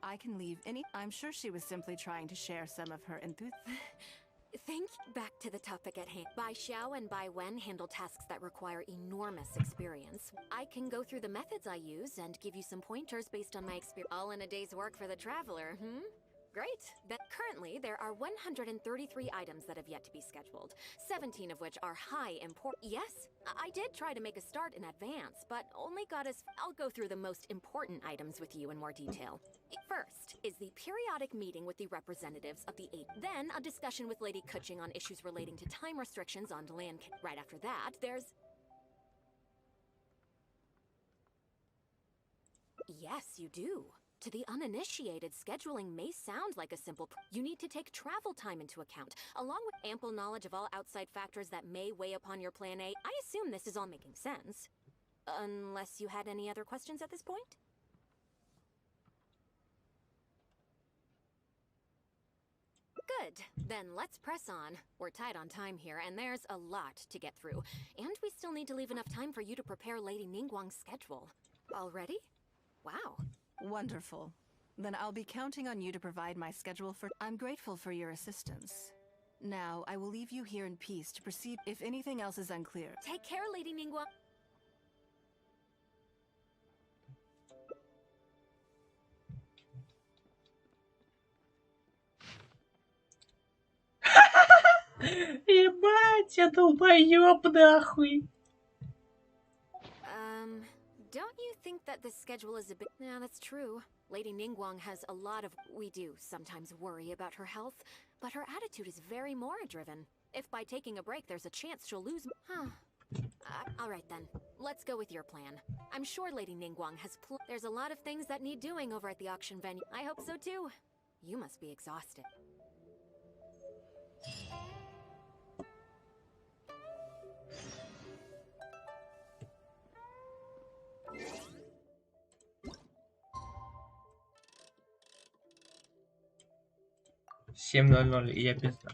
I can leave any... I'm sure she was simply trying to share some of her enthusiasm. Back to the topic at hand. Bai Xiao and Bai Wen handle tasks that require enormous experience. I can go through the methods I use and give you some pointers based on my experience. All in a day's work for the traveler, Great. But currently, there are 133 items that have yet to be scheduled, 17 of which are high import. Yes, I did try to make a start in advance, but only got as... I'll go through the most important items with you in more detail. First is the periodic meeting with the representatives of the 8. Then a discussion with Lady Kuching on issues relating to time restrictions on land. Right after that, there's... Yes, you do. To the uninitiated, scheduling may sound like a simple... You need to take travel time into account, along with ample knowledge of all outside factors that may weigh upon your plan A. I assume this is all making sense. Unless you had any other questions at this point? Good. Then let's press on. We're tight on time here, and there's a lot to get through. And we still need to leave enough time for you to prepare Lady Ningguang's schedule. Already? Wow. Wonderful. Then I'll be counting on you to provide my schedule for... I'm grateful for your assistance. Now, I will leave you here in peace to proceed if anything else is unclear. Take care, Lady Ningguang. Ебать, я долбоёб нахуй. that this schedule is a bit... Yeah, that's true. Lady Ningguang has a lot of... We do sometimes worry about her health, but her attitude is very Mora-driven. If by taking a break there's a chance she'll lose... Huh. Alright then. Let's go with your plan. I'm sure Lady Ningguang has There's a lot of things that need doing over at the auction venue. I hope so too. You must be exhausted. В 7:00, и я пизда.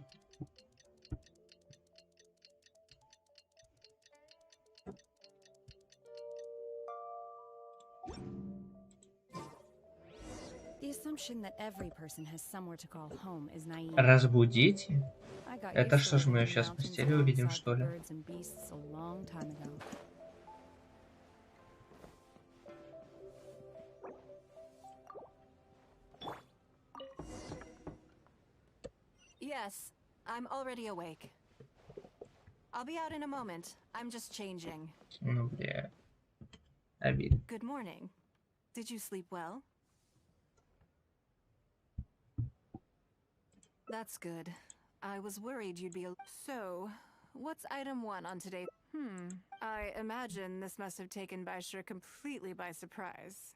The assumption that every person has somewhere to call home is naive. Разбудите? I got Это used что to ж, мы ее living in сейчас в mountains постели увидим, alongside что ли? birds and beasts a long time ago. Yes, I'm already awake. I'll be out in a moment. I'm just changing. Ну, бля. Обидно. Good morning. Did you sleep well? That's good. I was worried you'd be So, what's item 1 on today? I imagine this must have taken Baisher completely by surprise.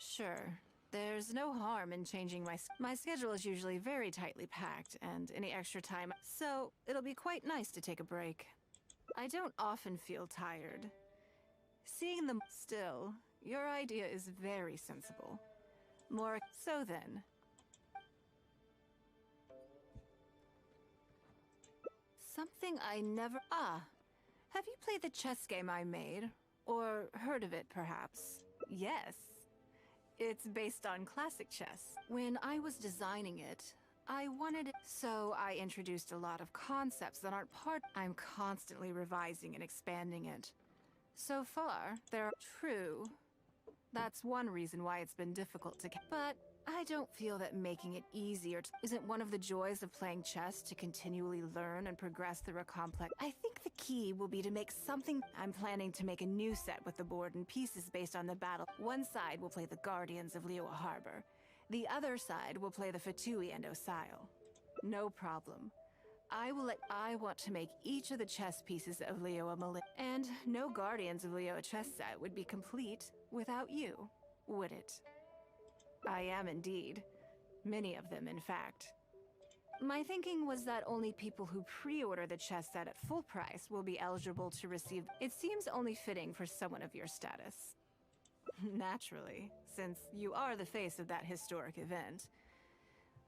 Sure. There's no harm in changing my schedule is usually very tightly packed, and any extra time, so it'll be quite nice to take a break. I don't often feel tired. Seeing them still, your idea is very sensible. More so then. Something I never... Have you played the chess game I made? Or heard of it, perhaps? Yes. It's based on classic chess. When I was designing it, I wanted it... So I introduced a lot of concepts that aren't part... I'm constantly revising and expanding it. So far, they're true. That's one reason why it's been difficult to... But I don't feel that making it easier isn't one of the joys of playing chess to continually learn and progress through a complex... I think the key will be to make something... I'm planning to make a new set with the board and pieces based on the battle. One side will play the Guardians of Liyue Harbor. The other side will play the Fatui and Osile. No problem. I want to make each of the chess pieces of Liyue Malin. And no Guardians of Liyue chess set would be complete without you, would it? I am indeed. Many of them, in fact. My thinking was that only people who pre-order the chess set at full price will be eligible to receive. It seems only fitting for someone of your status. Naturally, since you are the face of that historic event.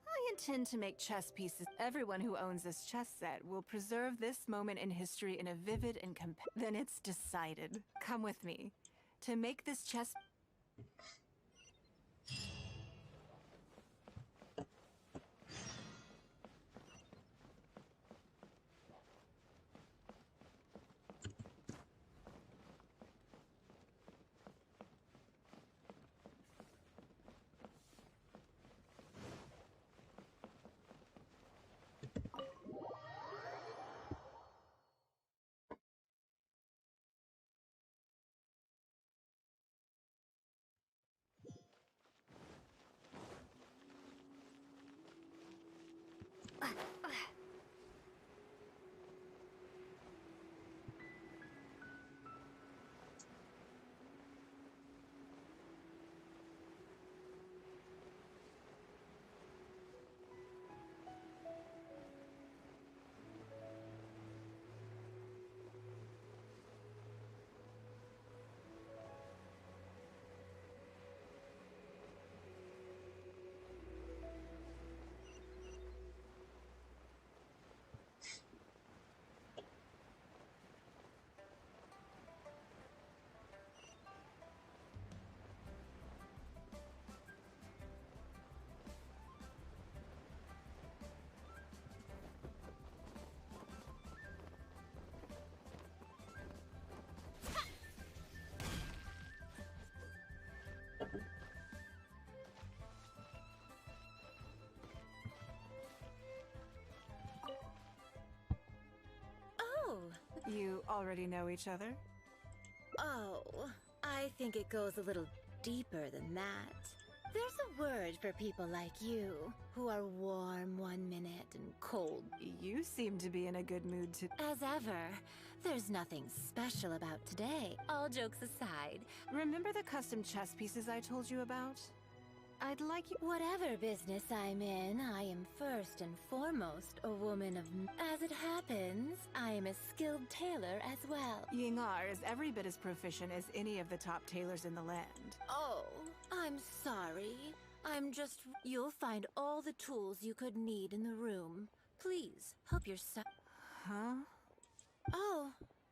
I intend to make chess pieces. Everyone who owns this chess set will preserve this moment in history in a vivid and Then it's decided. Come with me. To make this chess... You already know each other? Oh, I think it goes a little... deeper than that. There's a word for people like you, who are warm one minute and cold. You seem to be in a good mood to— As ever, there's nothing special about today, all jokes aside. Remember the custom chess pieces I told you about? I'd like you— Whatever business I'm in, I am first and foremost a woman of... As it happens, I am a skilled tailor as well. Yingar is every bit as proficient as any of the top tailors in the land. Oh, I'm sorry. I'm just... You'll find all the tools you could need in the room. Please, help yourself. Huh? Oh,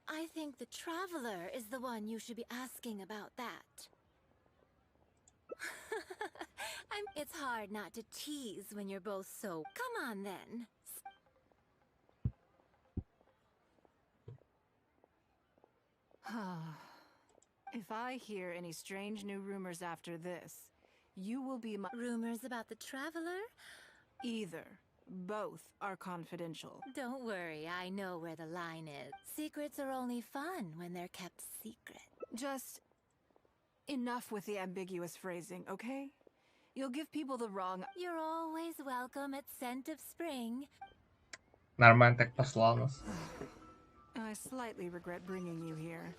I think the traveler is the one you should be asking about that. It's hard not to tease when you're both so... Come on, then. If I hear any strange new rumors after this, you will be my— Rumors about the traveler? Either. Both are confidential. Don't worry, I know where the line is. Secrets are only fun when they're kept secret. Just enough with the ambiguous phrasing, okay? You'll give people the wrong— You're always welcome at Scent of Spring. Нормально так послал нас. I slightly regret bringing you here.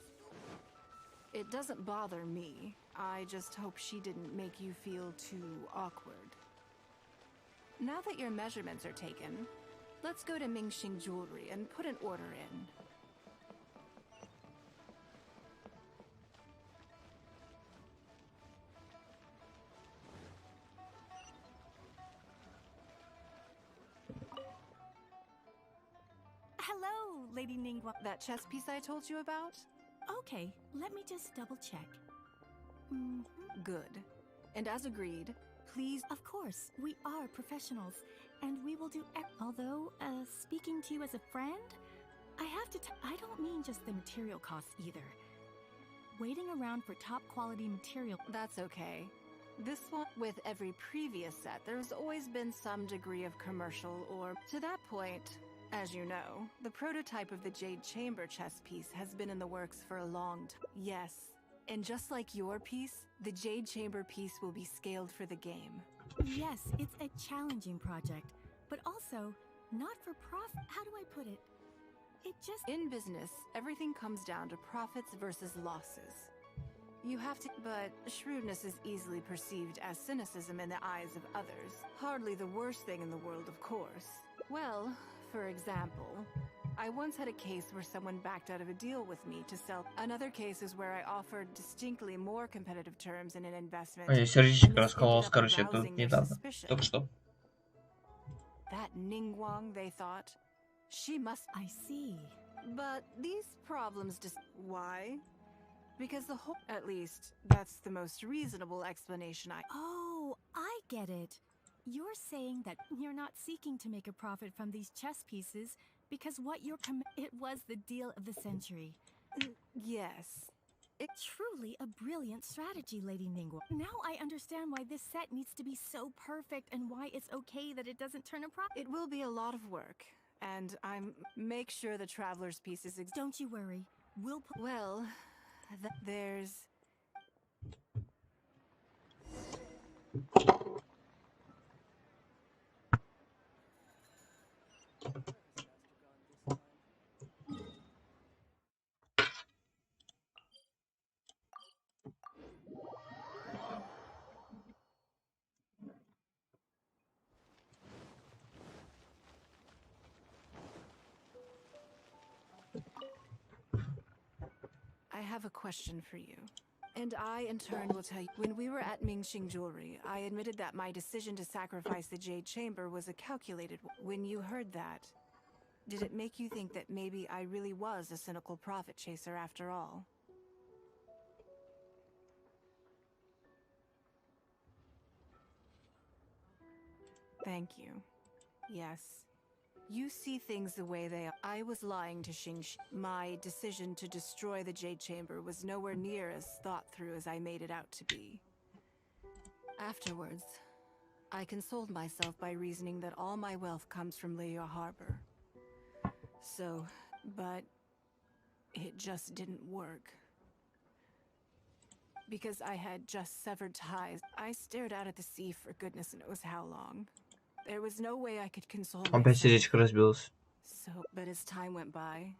It doesn't bother me. I just hope she didn't make you feel too awkward. Now that your measurements are taken, let's go to Mingxing Jewelry and put an order in. Hello, Lady Ningguang. That chess piece I told you about? Okay, let me just double check. Good. And as agreed, please— Of course, we are professionals, and we will do although, speaking to you as a friend, I have to I don't mean just the material costs either. Waiting around for top quality material— That's okay. This one— With every previous set, there's always been some degree of commercial or— To that point, as you know, the prototype of the Jade Chamber chess piece has been in the works for a long time. Yes, and just like your piece, the Jade Chamber piece will be scaled for the game. Yes, it's a challenging project, but also not for profit. How do I put it? It just— In business, everything comes down to profits versus losses. You have to— But shrewdness is easily perceived as cynicism in the eyes of others. Hardly the worst thing in the world, of course. Well, for example, I once had a case where someone backed out of a deal with me to sell. Another case is where I offered distinctly more competitive terms in an investment. Ой, сердечник раскололось, короче, тут недавно. Только что. That Ningguang, they thought. She must— I see. But these problems just— Why? Because the whole— At least, that's the most reasonable explanation I— Oh, I get it. You're saying that you're not seeking to make a profit from these chess pieces because what you're it was the deal of the century. Yes. It's truly a brilliant strategy, Lady Ningguang. Now I understand why this set needs to be so perfect and why it's okay that it doesn't turn a profit. It will be a lot of work, and I'm— Make sure the Traveler's piece is— Don't you worry. We'll put— Well, there's— I have a question for you. And I, in turn, will tell you. When we were at Mingxing Jewelry, I admitted that my decision to sacrifice the Jade Chamber was a calculated one. When you heard that, did it make you think that maybe I really was a cynical profit chaser after all? Thank you. Yes. You see things the way they are. I was lying to Xingxi. My decision to destroy the Jade Chamber was nowhere near as thought through as I made it out to be. Afterwards, I consoled myself by reasoning that all my wealth comes from Liyue Harbor. So, but it just didn't work. because I had just severed ties. I stared out at the sea for goodness knows how long. There was no way I could console Опять myself. сердечко разбилось. But as time went by,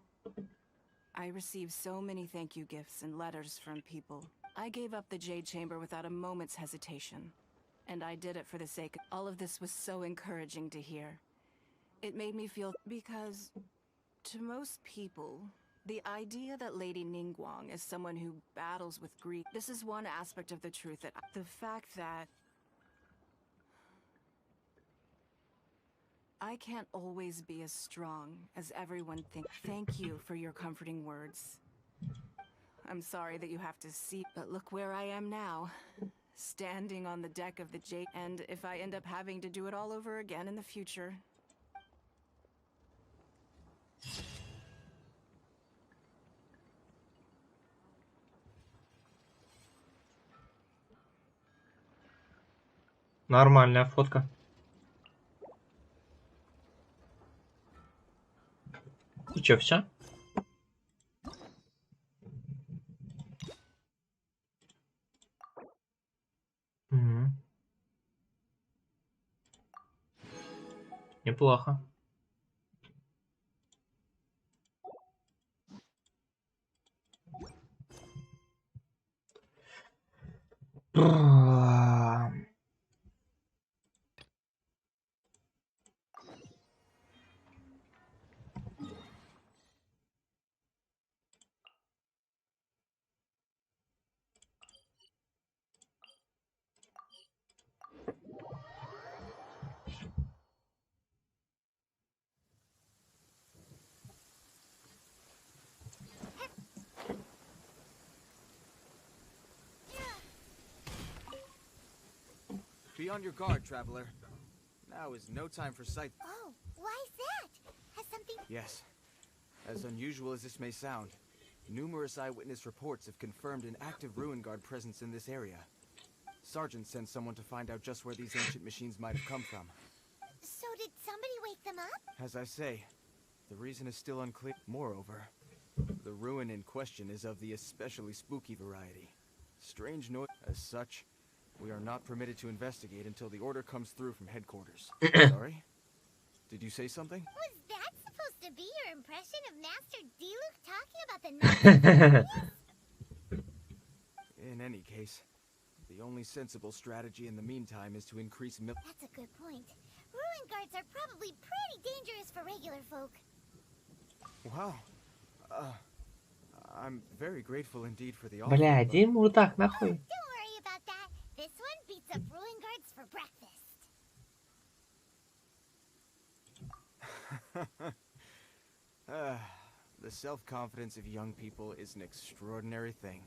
I received so many thank you gifts and letters from people. I gave up the Jade Chamber without a moment's hesitation. And I did it for the sake of all of this was so encouraging to hear. It made me feel because to most people, the idea that Lady Ningguang is someone who battles with grief, this is one aspect of the truth that the fact that I can't always be as strong as everyone thinks. Thank you for your comforting words. I'm sorry that you have to see, but look where I am now. Standing on the deck of the Jade, and if I end up having to do it all over again in the future. Нормальная фотка. И чё, все? Неплохо. Be on your guard, traveler. Now is no time for sight. Oh, why is that? Has something... Yes. As unusual as this may sound, numerous eyewitness reports have confirmed an active ruin guard presence in this area. Sergeant sent someone to find out just where these ancient machines might have come from. So did somebody wake them up? As I say, the reason is still unclear. Moreover, the ruin in question is of the especially spooky variety. Strange noise. As such, we are not permitted to investigate until the order comes through from headquarters. Sorry? Did you say something? Was that supposed to be your impression of Master Diluc talking about the night? In any case, the only sensible strategy in the meantime is to increase That's a good point. Ruin guards are probably pretty dangerous for regular folk. Wow. I'm very grateful indeed for the offer. Бля, иди ему вот так, нахуй. Don't worry about that. This one beats up ruin guards for breakfast. The self-confidence of young people is an extraordinary thing.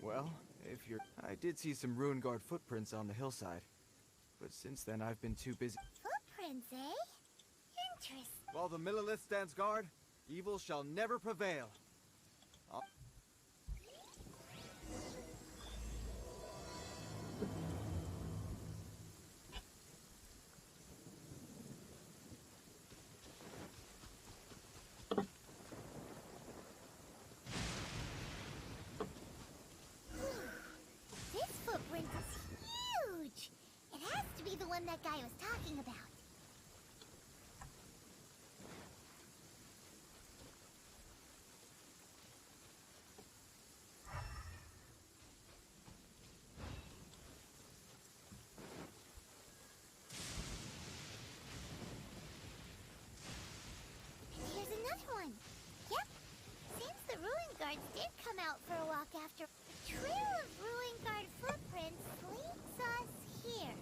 Well, if you're... I did see some ruin guard footprints on the hillside, but since then I've been too busy. Footprints, eh? Interesting. While the Millilith stands guard, evil shall never prevail. This footprint is huge. It has to be the one that guy was talking about. Here's another one. Yep. Seems the ruin guards did come out for a walk after. The trail of ruin guard footprints leads us here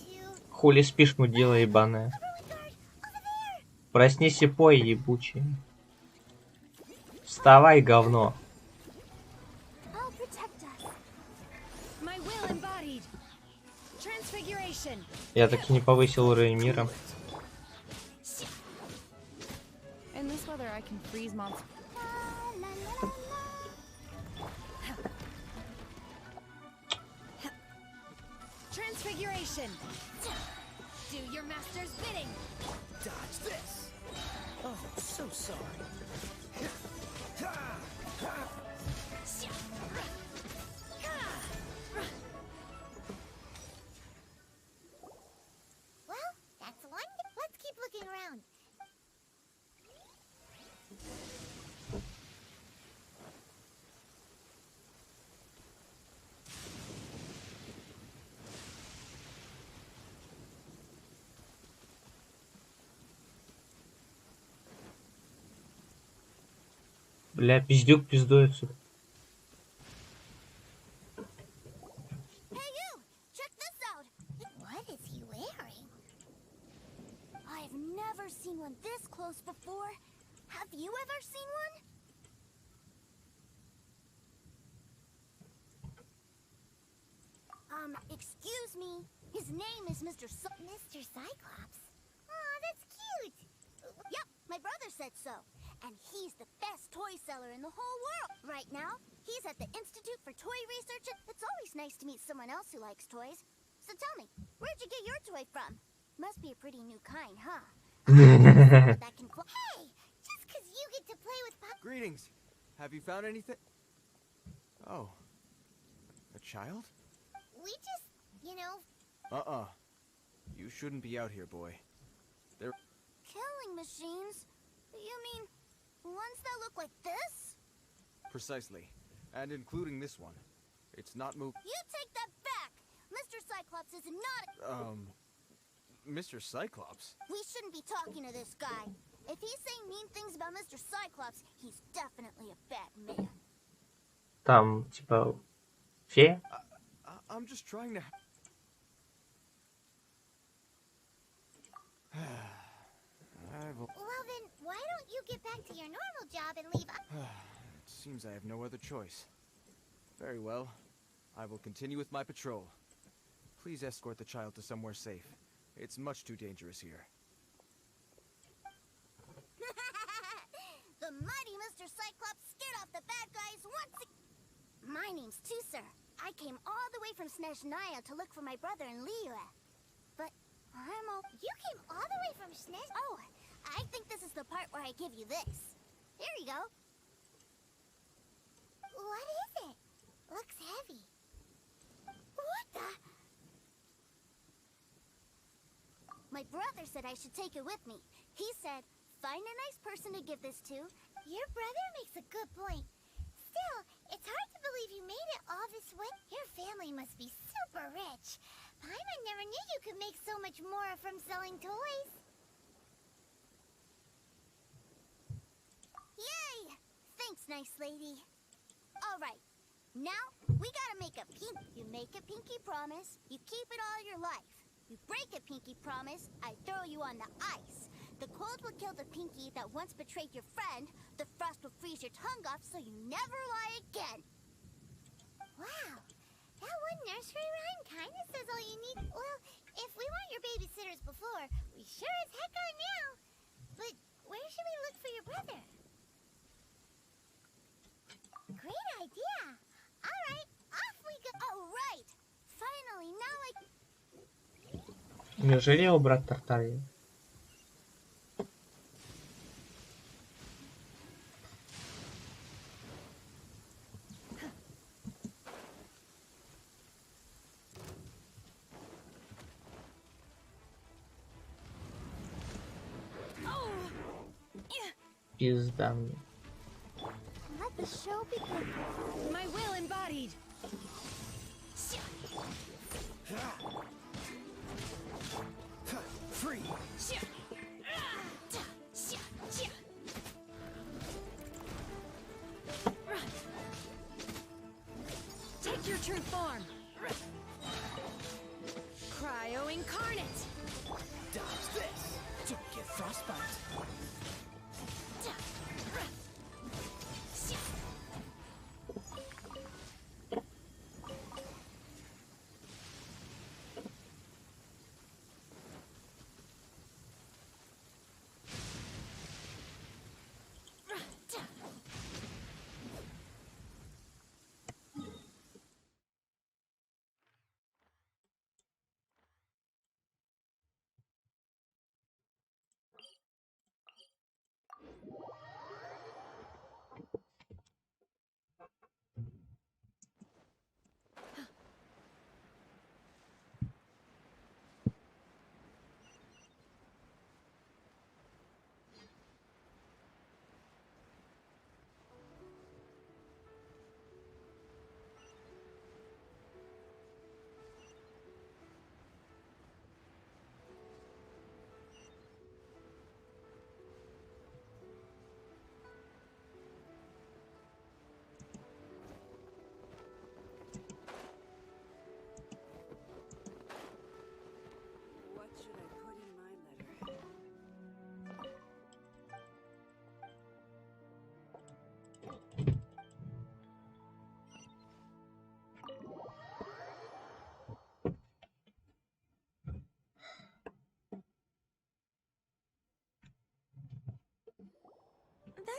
to Хули спишь, мудила ебаная. a ruin guard over there. Проснись и пой, ебучий. Вставай, говно. I'll protect us. My will embodied. Transfiguration. Я так и не повысил уровень мира. In this weather, I can freeze monsters. La, la, la, la. Transfiguration. Do your master's bidding. Dodge this! Oh, so sorry. Бля, пиздюк пиздует отсюда. Hey you! Check this out! What is he wearing? I've never seen one this close before. Have you ever seen one? Excuse me. His name is Mr. Cyclops. Aw, that's cute. Yep, my brother said so. And he's the best toy seller in the whole world. Right now, he's at the Institute for Toy Research. It's always nice to meet someone else who likes toys. So tell me, where'd you get your toy from? Must be a pretty new kind, huh? That can hey, just 'cause you get to play with Pop. Greetings. Have you found anything? Oh. A child? We just, you know, You shouldn't be out here, boy. They're killing machines. You mean ones that look like this? precisely. And including this one. It's not You take that back. Mr. Cyclops is not Mr. Cyclops? We shouldn't be talking to this guy. If he's saying mean things about Mr. Cyclops, he's definitely a bad man. Там, типа, фея? I'm just trying to... Well then, why don't you get back to your normal job and leave us? It seems I have no other choice. Very well. I will continue with my patrol. Please escort the child to somewhere safe. It's much too dangerous here. The mighty Mr. Cyclops scared off the bad guys once again. My name's Tuser. I came all the way from Snezhnaya to look for my brother in Liyue. But I'm all... You came all the way from Snez... Oh, I think this is the part where I give you this. Here you go. What is it? Looks heavy. What the... My brother said I should take it with me. He said, find a nice person to give this to. Your brother makes a good point. Still, it's hard to believe you made it all this way. Your family must be super rich. Paimon never knew you could make so much more from selling toys. Yay! Thanks, nice lady. All right. Now, we gotta make a You make a pinky promise, you keep it all your life. You break a pinky promise, I throw you on the ice. The cold will kill the pinky that once betrayed your friend. The frost will freeze your tongue off so you never lie again. Wow, that one nursery rhyme kinda says all you need. Well, if we weren't your babysitters before, we sure as heck are now. But where should we look for your brother? Great idea. All right, off we go. Oh, right. Finally, now I... Неужели его брат Тартария? Пизда мне. Let the show begin. My will embodied. Free! Take your true form. Cryo incarnate. Dodge this! Don't get frostbite!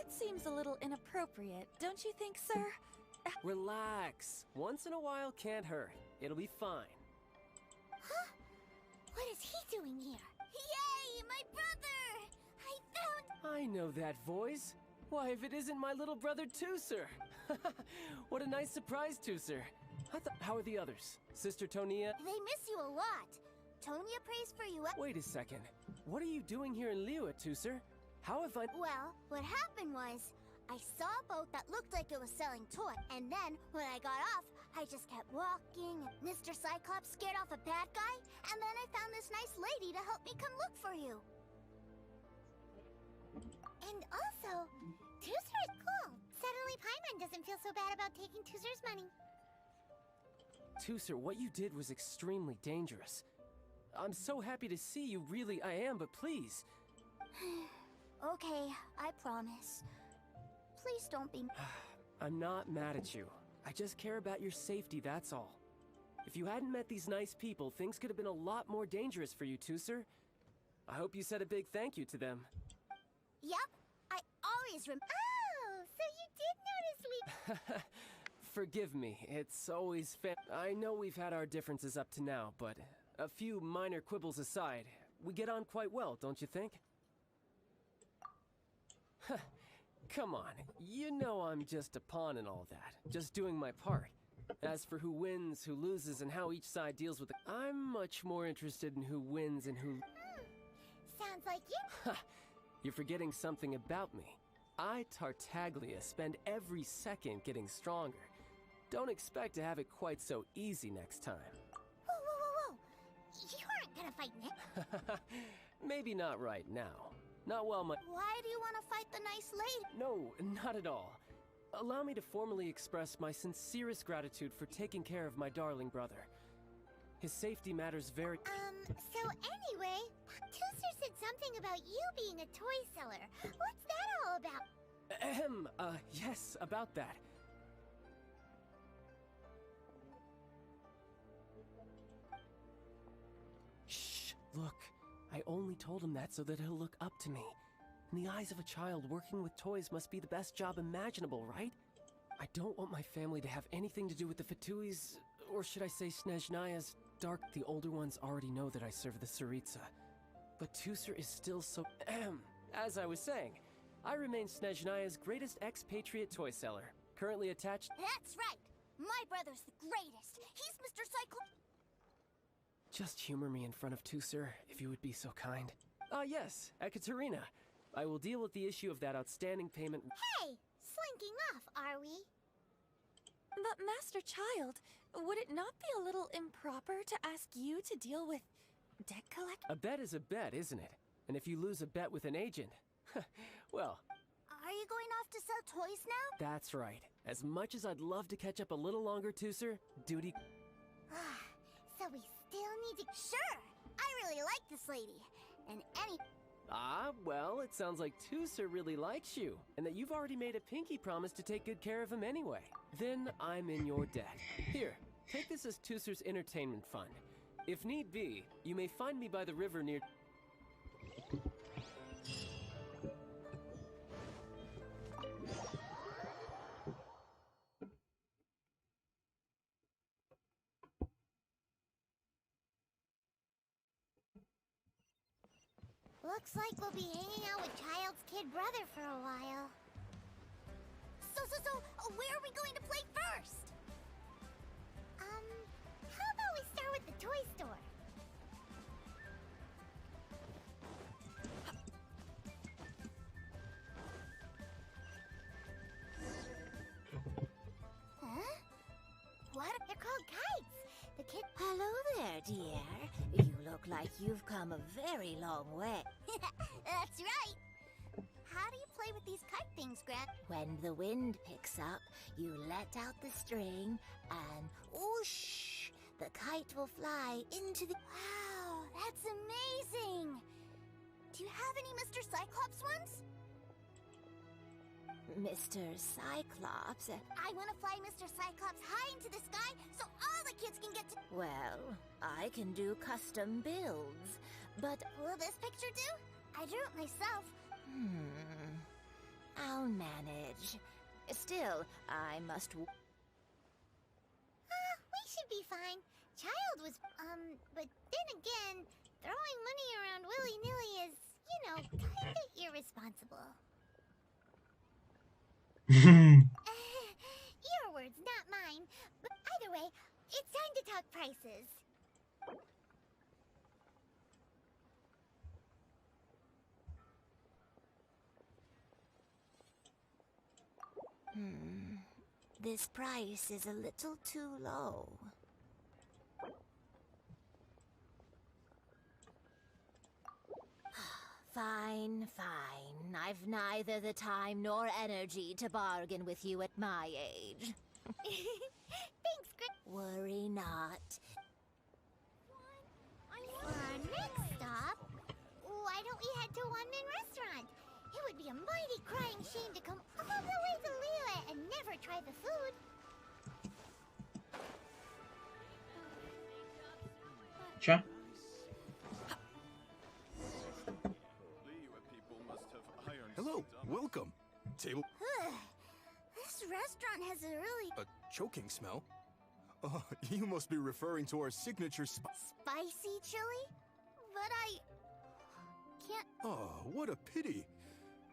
That seems a little inappropriate, don't you think, sir? Relax. Once in a while can't hurt. It'll be fine. Huh? What is he doing here? Yay, my brother! I found... I know that voice. Why, if it isn't my little brother Tooser. What a nice surprise, Tooser. How are the others? Sister Tonia? They miss you a lot. Tonia prays for you. Wait a second. What are you doing here in Liyue, Tooser? How have I... Well, what happened was, I saw a boat that looked like it was selling toys, and then, when I got off, I just kept walking, and Mr. Cyclops scared off a bad guy, and then I found this nice lady to help me come look for you. And also, Tooser is cool. Suddenly Paimon doesn't feel so bad about taking Tooser's money. Tooser, what you did was extremely dangerous. I'm so happy to see you, really, I am, but please. Okay, I promise. Please don't be... I'm not mad at you. I just care about your safety, that's all. If you hadn't met these nice people, things could have been a lot more dangerous for you, Tooser. I hope you said a big thank you to them. Yep, I always Oh, so you did notice we... Forgive me, it's always I know we've had our differences up to now, but a few minor quibbles aside, we get on quite well, don't you think? Come on, you know I'm just a pawn in all that, just doing my part. As for who wins, who loses, and how each side deals with it, I'm much more interested in who wins and who... Sounds like you... You're forgetting something about me. I, Tartaglia, spend every second getting stronger. Don't expect to have it quite so easy next time. Whoa, whoa, whoa, whoa! You aren't gonna fight Nick. Maybe not right now. Not while my... Why do you want to fight the nice lady? No, not at all. Allow me to formally express my sincerest gratitude for taking care of my darling brother. His safety matters very... So anyway, Tooser said something about you being a toy seller. What's that all about? Yes, about that. Shh, look. I only told him that so that he'll look up to me. In the eyes of a child, working with toys must be the best job imaginable, right? I don't want my family to have anything to do with the Fatui's, or should I say Snezhnaya's, dark. The older ones already know that I serve the Tsaritsa. But Tooser is still so... As I was saying, I remain Snezhnaya's greatest expatriate toy seller, currently attached... That's right! My brother's the greatest! He's Mr. Cyclops! Just humor me in front of Tooser, if you would be so kind. Yes, Ekaterina. I will deal with the issue of that outstanding payment... Hey! Slinking off, are we? But Master Child, would it not be a little improper to ask you to deal with debt collect? A bet is a bet, isn't it? And if you lose a bet with an agent, well... Are you going off to sell toys now? That's right. As much as I'd love to catch up a little longer, Tooser, duty... So we still need to... Sure! I really like this lady. And any... well, it sounds like Tooser really likes you, and that you've already made a pinky promise to take good care of him anyway. Then I'm in your debt. Here, take this as Tooser's entertainment fund. If need be, you may find me by the river near... Looks like we'll be hanging out with Child's kid brother for a while. So, where are we going to play first? How about we start with the toy store? Huh? What? They're called kites. The kid... Hello there, dear. You look like you've come a very long way. That's right. How do you play with these kite things, Gran? When the wind picks up, you let out the string and whoosh, the kite will fly into the... Wow, that's amazing. Do you have any Mr. Cyclops ones? Mr. Cyclops? I want to fly Mr. Cyclops high into the sky so all the kids can get to... Well, I can do custom builds, but... Will this picture do? I drew it myself. I'll manage. Still, I must. We should be fine. Child was, but then again, throwing money around willy-nilly is, you know, kinda irresponsible. Your words, not mine. But either way, it's time to talk prices. This price is a little too low. Fine, fine. I've neither the time nor energy to bargain with you at my age. Thanks, Worry not. For our next stop, why don't we head to One-Man Restaurant? It would be a mighty crying shame to come all the way to Liyue and never try the food. Чё? Hello, welcome. Table. This restaurant has a really A choking smell? Oh, you must be referring to our signature spicy chili, but I can't. Oh, what a pity.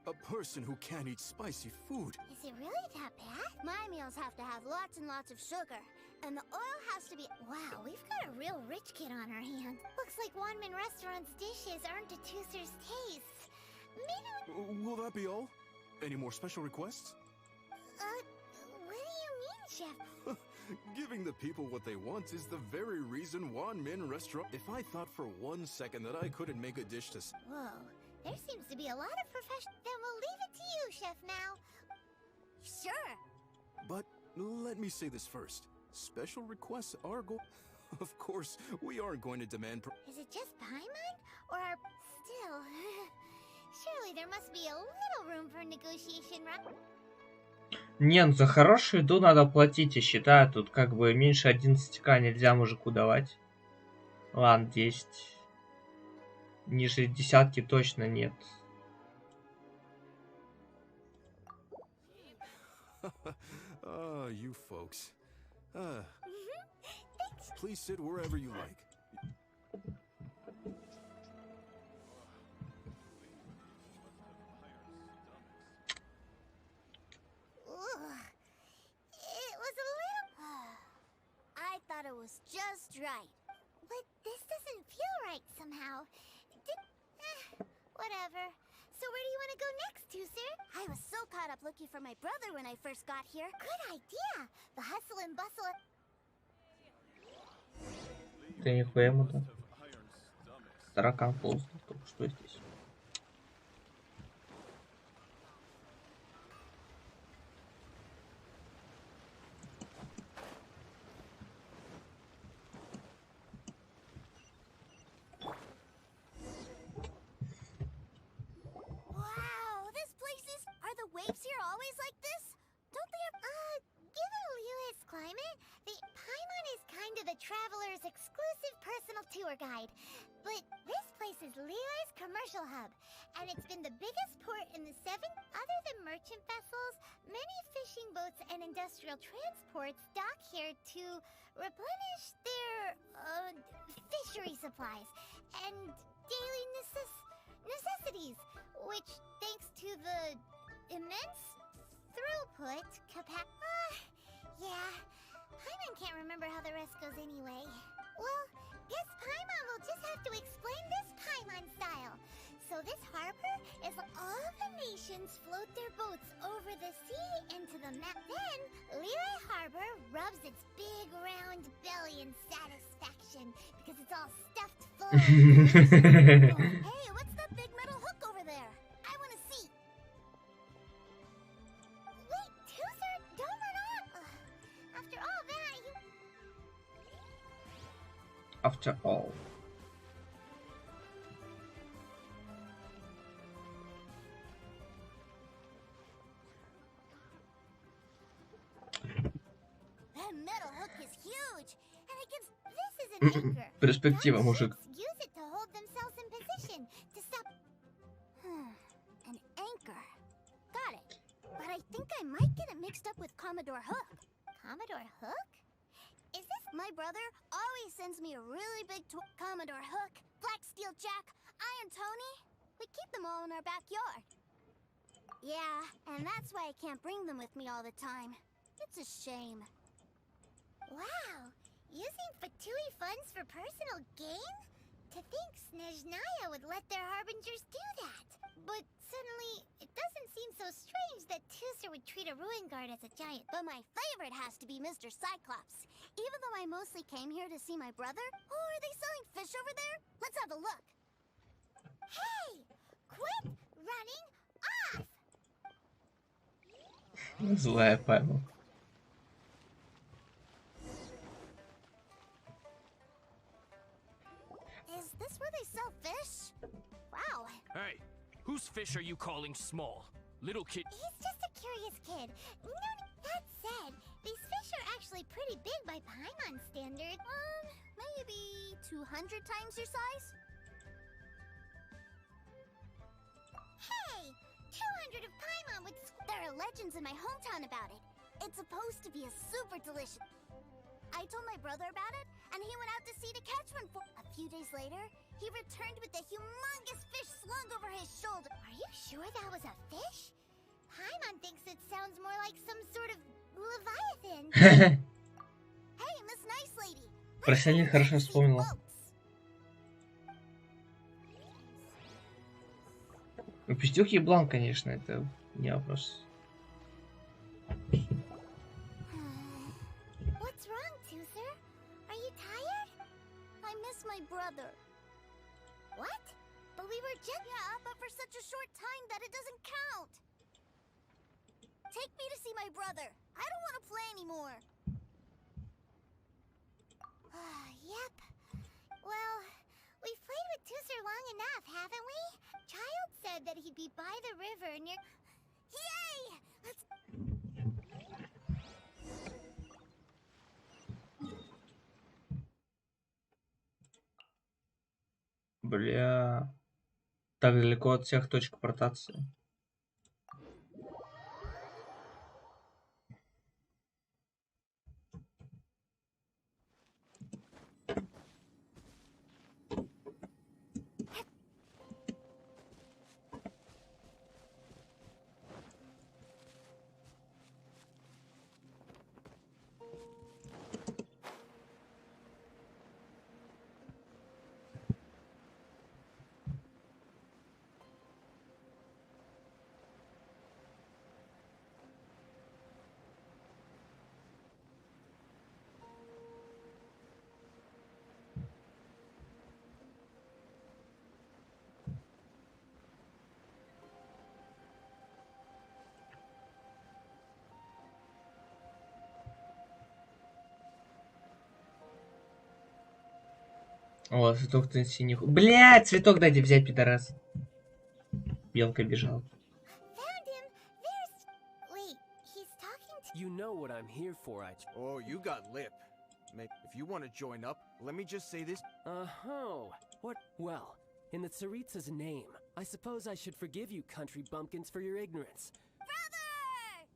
A person who can't eat spicy food. Is it really that bad? My meals have to have lots and lots of sugar, and the oil has to be. Wow, we've got a real rich kid on our hands. Looks like One-Man Restaurant's dishes aren't to Tooser's taste. Maybe. Will that be all? Any more special requests? What do you mean, Chef? Giving the people what they want is the very reason One-Man Restaurant. If I thought for 1 second that I couldn't make a dish to. Whoa, there seems to be a lot of profession. Then we'll leave it to you, Chef, now. Sure. But let me say this first. Special requests are Of course, we aren't going to demand. Is it just Paimon? Or are. Still. Surely there must be a little room for negotiation, right? Не, ну за хорошую еду надо платить, я считаю. Тут как бы меньше 11к нельзя мужику давать. Ладно, 10. Ниже десятки точно нет. You folks. Please sit wherever you like. I thought it was just right. But this doesn't feel right somehow. Whatever. So where do you want to go next, Tooser? I was so caught up looking for my brother when I first got here. Good idea. The hustle and bustle. Да нихуя ему-то. Таракан ползал, только что здесь. Waves here always like this? Don't they have... given Liyue's climate, the Paimon is kind of the traveler's exclusive personal tour guide. But this place is Liyue's commercial hub, and it's been the biggest port in the 7. Other than merchant vessels, many fishing boats and industrial transports dock here to replenish their, fishery supplies and daily necessities, which, thanks to the immense throughput yeah, Paimon can't remember how the rest goes anyway. Well, guess Paimon will just have to explain this Paimon style. So this harbor is all the nations float their boats over the sea into the map. Then, Liyue Harbor rubs its big round belly in satisfaction because it's all stuffed full of Hey, what's that big metal hook over there? I want to see. Wait, Tooser, don't run off. After all that, you... After all. That metal hook is huge, and it gives. This is an anchor. Перспектива, мужик. Use it to hold themselves in position to stop. An anchor. Got it. think I might get it mixed up with Commodore Hook. Commodore Hook? Is this my brother? Always sends me a really big Commodore Hook, Black Steel Jack, Iron Tony. We keep them all in our backyard. Yeah, and that's why I can't bring them with me all the time. It's a shame. Wow, using Fatui funds for personal gain? To think Snezhnaya would let their harbingers do that. But suddenly, it doesn't seem so strange that Tusser would treat a ruin guard as a giant. But my favorite has to be Mr. Cyclops. Even though I mostly came here to see my brother. Oh, are they selling fish over there? Let's have a look. Hey! Quit running off! Злая Павел. Is this where they sell fish? Wow. Hey, whose fish are you calling small? Little kid. He's just a curious kid. No, that said, these fish are actually pretty big by Paimon standard. Maybe 200 times your size? Hey! 200 of Paimon would... There are legends in my hometown about it. It's supposed to be a super delicious... I told my brother about it, and he went out to sea to catch one for... A few days later, he returned with a humongous fish slung over his shoulder. Are you sure that was a fish? Paimon thinks it sounds more like some sort of leviathan. Hey, Miss Nice Lady. Про Селин хорошо вспомнила. Ну, пиздюк еблан, конечно, это не вопрос. What's wrong, Tusser? Are you tired? I miss my brother. What? But we were just... Yeah, but for such a short time that it doesn't count. Take me to see my brother. I don't want to play anymore. Yep. Well, we've played with Tusser long enough, haven't we? Child said that he'd be by the river near... Yay! Let's... Бля. Так далеко от всех точек портации. О, цветок-то синих. Блядь, цветок дайте взять, пидорас. Белка бежала. Wait, he's talking to... You know what I'm here for, Oh, you got lip. If you want to join up, let me just say this. Uh-huh. What? Well, in the Tsaritsa's name, I suppose I should forgive you country bumpkins for your ignorance. Brother!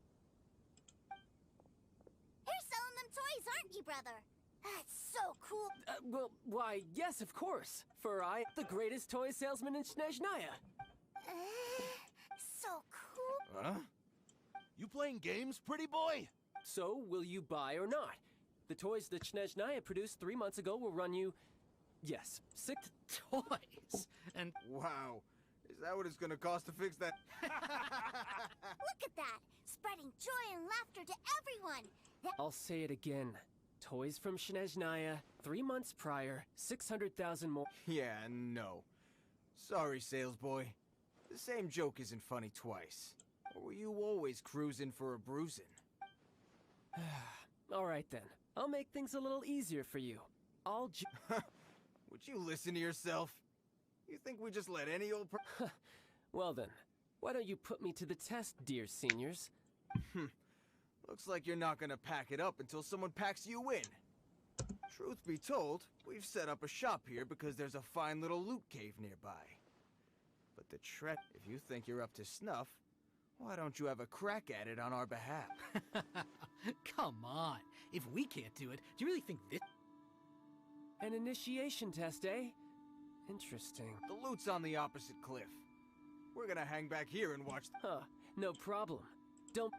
You're selling them toys, aren't you, brother? That's so cool. Well, why, yes, of course. For I, the greatest toy salesman in Snezhnaya. So cool. Huh? You playing games, pretty boy? So, will you buy or not? The toys that Snezhnaya produced 3 months ago will run you... Yes, 6 toys. And wow, is that what it's gonna cost to fix that? Look at that! Spreading joy and laughter to everyone! I'll say it again. Toys from Snezhnaya, 3 months prior, 600,000 more. Yeah, no. Sorry, sales boy. The same joke isn't funny twice. Or were you always cruising for a bruising? Alright then. I'll make things a little easier for you. I'll Would you listen to yourself? You think we just let any old Well then, why don't you put me to the test, dear seniors? Looks like you're not gonna pack it up until someone packs you in. Truth be told, we've set up a shop here because there's a fine little loot cave nearby. But if you think you're up to snuff, Why don't you have a crack at it on our behalf? Come on. If we can't do it, do you really think this... An initiation test, eh? Interesting. The loot's on the opposite cliff. We're gonna hang back here and watch... Huh, no problem. Don't...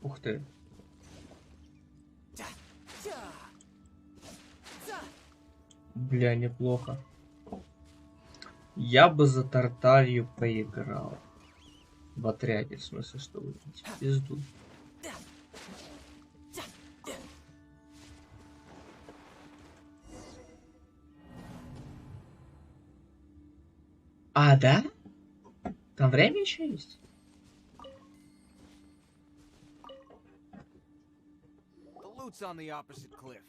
Ух ты. Бля, неплохо. Я бы за Тартарью поиграл. В отряде, в смысле, что вы пизду. А, да? Там время еще есть? The loot's on the opposite cliff.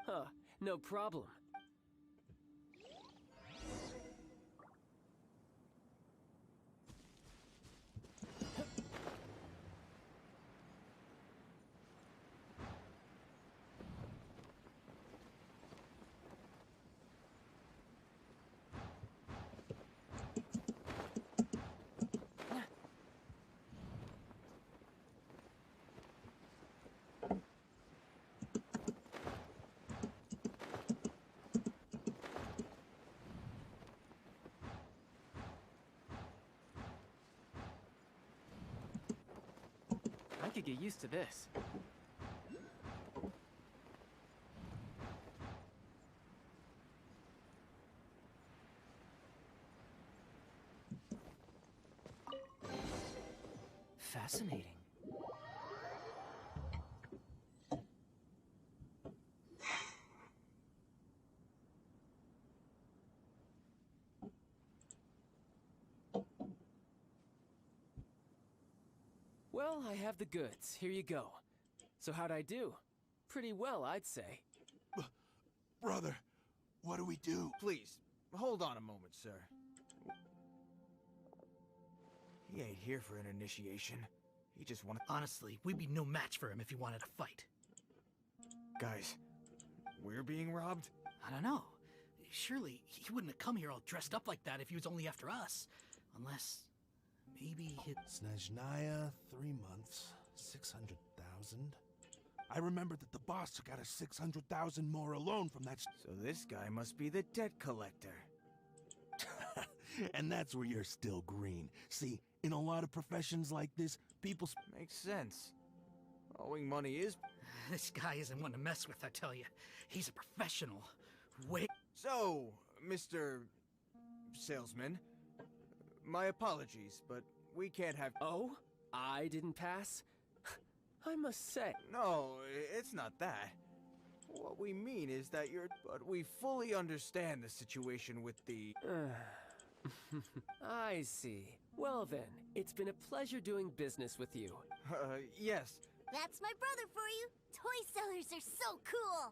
Huh, no problem. I could get used to this. Fascinating. Well, I have the goods. Here you go. So how'd I do? Pretty well, I'd say. Brother, what do we do? Please, hold on a moment, sir. He ain't here for an initiation. He just wanted... Honestly, we'd be no match for him if he wanted to fight. Guys, we're being robbed? I don't know. Surely, he wouldn't have come here all dressed up like that if he was only after us. Unless... maybe he... Snezhnaya, 3 months, 600,000. I remember that the boss took out a 600,000 more alone from that... So this guy must be the debt collector. And that's where you're still green. See, in a lot of professions like this, people... Makes sense. Owing money is... This guy isn't one to mess with, I tell you. He's a professional. Wait... So, Mr. Salesman, my apologies, but we can't have... Oh? I didn't pass? I must say... No, it's not that. What we mean is that you're... But we fully understand the situation with the... I see. Well then, it's been a pleasure doing business with you. Yes. That's my brother for you. Toy sellers are so cool.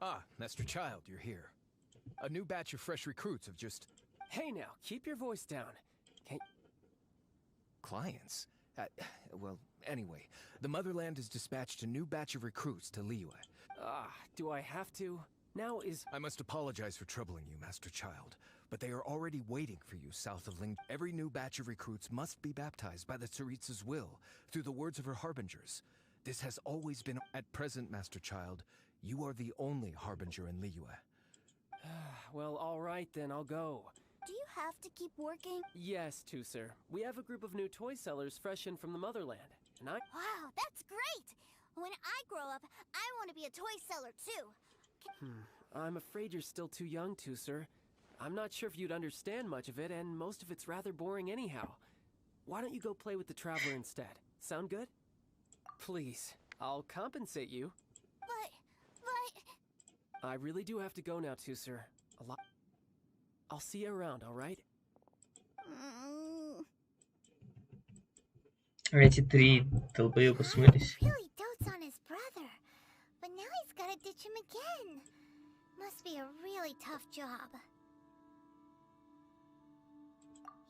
Ah, Master Child, you're here. A new batch of fresh recruits have just... Hey now, keep your voice down. Can't... Clients? Well, anyway, the Motherland has dispatched a new batch of recruits to Liyue. Ah, do I have to? Now is... I must apologize for troubling you, Master Child, but they are already waiting for you south of Ling. Every new batch of recruits must be baptized by the Tsaritsa's will, through the words of her harbingers. This has always been... At present, Master Child, you are the only harbinger in Liyue. Well, all right then, I'll go. Do you have to keep working? Yes, Sir. We have a group of new toy sellers fresh in from the Motherland, and I... Wow, that's great! When I grow up, I want to be a toy seller too. I'm afraid you're still too young, Sir. I'm not sure if you'd understand much of it, and most of it's rather boring anyhow. Why don't you go play with the Traveler instead? Sound good? Please, I'll compensate you. But... I really do have to go now, Sir. A lot... I'll see you around, alright? Эти три долбоёба смылись. Really dotes on his brother, but now he's gotta ditch him again. Must be a really tough job.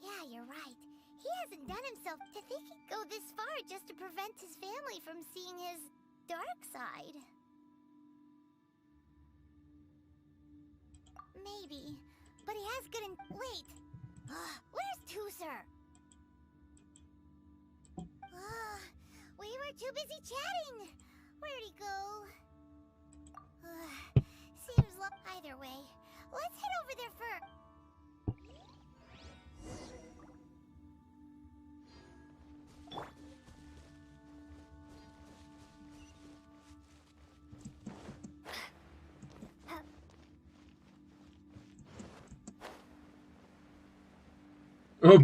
Yeah, you're right. He hasn't done himself to think he'd go this far just to prevent his family from seeing his dark side. Maybe. But he has good wait. Where's Tooser? We were too busy chatting. Where'd he go? Seems either way. Let's head over there first.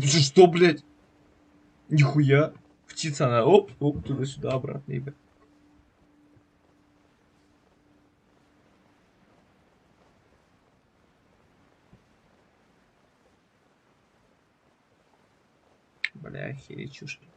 Что, блядь? Нихуя. Птица она, оп, оп, туда-сюда, обратно, ебать. Бля, охереть, чушки.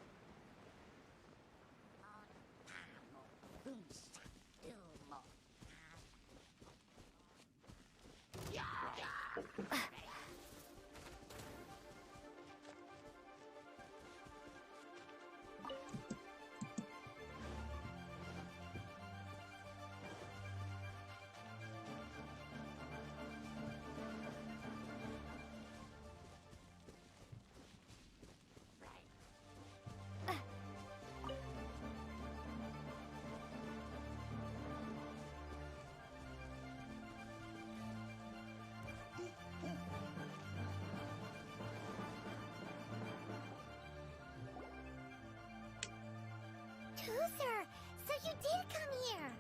Tooser, so you did come here.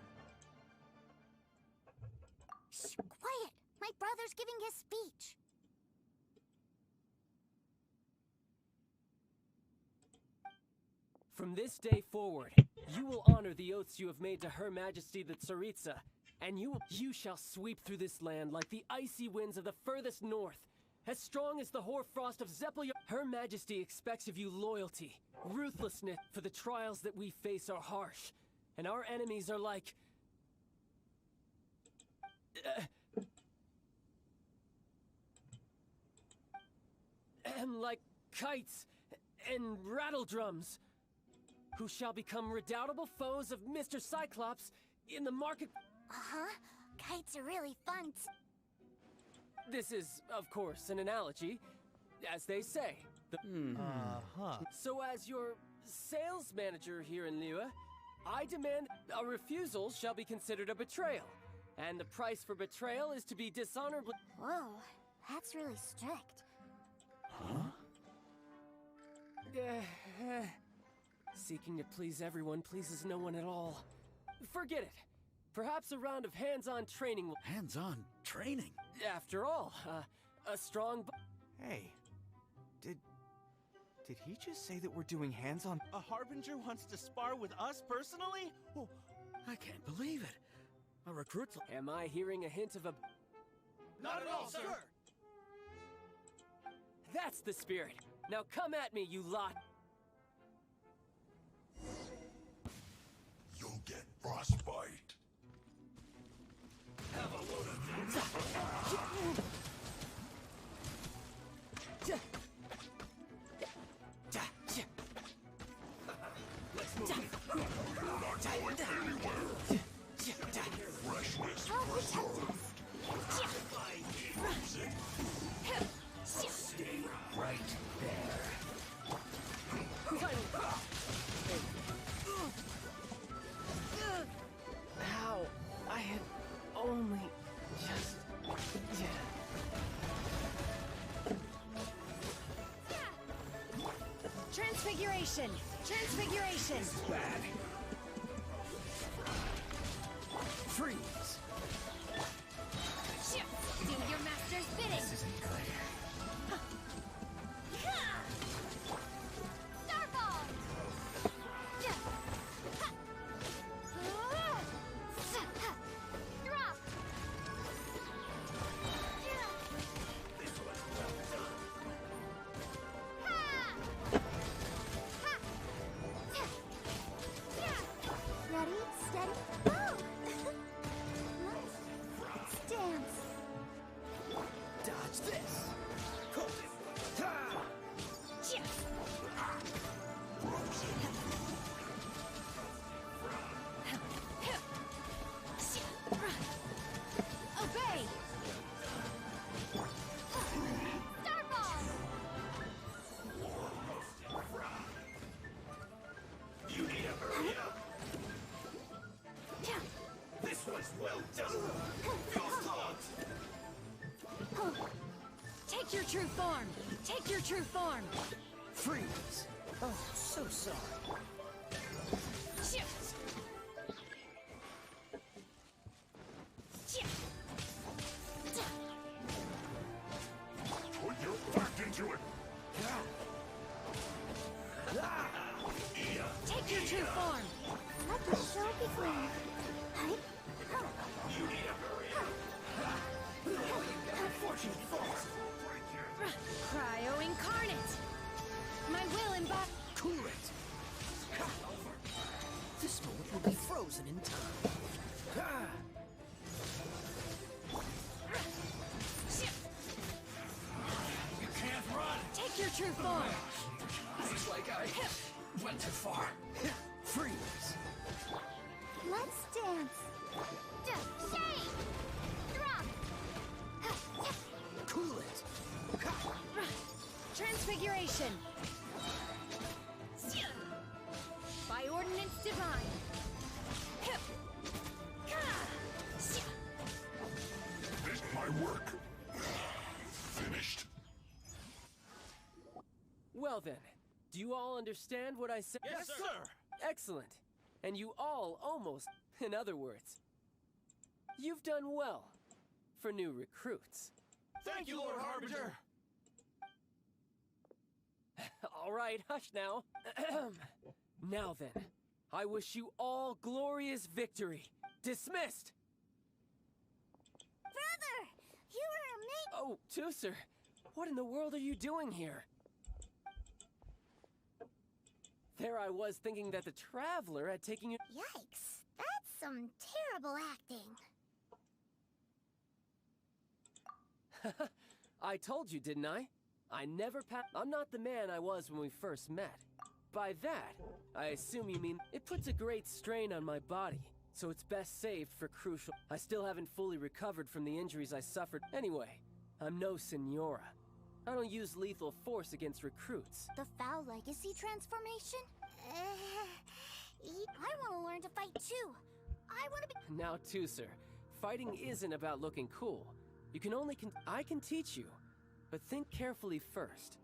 Shh, quiet. My brother's giving his speech. From this day forward, you will honor the oaths you have made to Her Majesty the Tsaritsa, and you shall sweep through this land like the icy winds of the furthest north, as strong as the hoarfrost of Zeppelin. Her Majesty expects of you loyalty, ruthlessness, for the trials that we face are harsh, and our enemies are like... like kites and rattle drums, who shall become redoubtable foes of Mr. Cyclops in the market. Uh-huh. Kites are really fun. This is, of course, an analogy, as they say. So as your sales manager here in Liyue, I demand a refusal shall be considered a betrayal. And the price for betrayal is to be dishonorably... Whoa, that's really strict. Huh? Seeking to please everyone pleases no one at all. Forget it. Perhaps a round of hands-on training will... Hands-on training? After all, a strong... Hey, did he just say that we're doing hands-on... A Harbinger wants to spar with us personally? Oh, I can't believe it. A recruit's... Am I hearing a hint of a... Not at all, sir! That's the spirit. Now come at me, you lot. You'll get frostbite. Have a load of that. Let's move. You're not going anywhere. Freshness preserved. Stay right there. How? I had only just... Transfiguration! Transfiguration! This is bad. Freeze! Do your master's bidding! This isn't good. Starball! Drop! Ready, steady, go! This one's well done. Feels logged. Take your true form! Take your true form! Freeze! Oh, so sorry. Shift! Put your back into it. Take your true form! Let the show begin. You need a hurry up. Unfortunate falls. Cryo incarnate! My will embody. Cool it! This moment will be frozen in time. You can't run. Take your true form! Looks like I went too far. Freeze! Let's dance. Shade! Drop! Cool it! Transfiguration! By ordinance divine! Is my work finished? Well then, do you all understand what I said? Yes, sir. Excellent. And you all almost, in other words, you've done well for new recruits. Thank you, Lord Harbinger. All right, hush now. Now then, I wish you all glorious victory. Dismissed! Brother! You were amazing! Oh, Tooser, what in the world are you doing here? There I was thinking that the Traveler had taken you— Yikes! That's some terrible acting. I told you, didn't I? I'm not the man I was when we first met. By that, I assume you mean it puts a great strain on my body, so it's best saved for crucial— I still haven't fully recovered from the injuries I suffered. Anyway, I'm no Senora. I don't use lethal force against recruits. The Foul Legacy transformation? I want to learn to fight too. I want to be— Now, Tooser, fighting isn't about looking cool. You can only I can teach you, but think carefully first.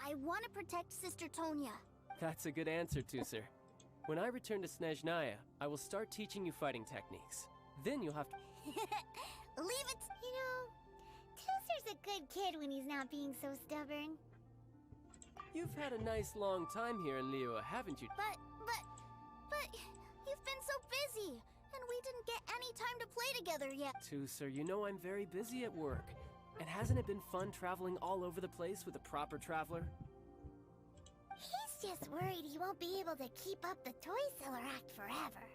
I want to protect Sister Tonya. That's a good answer, Tooser. When I return to Snezhnaya, I will start teaching you fighting techniques. Then you'll have to— Leave it. You know, Tooser's a good kid when he's not being so stubborn. You've had a nice long time here in Liyue, haven't you? But you've been so busy, and we didn't get any time to play together yet. Tooser, you know I'm very busy at work. And hasn't it been fun traveling all over the place with a proper traveler? He's just worried he won't be able to keep up the toy seller act forever.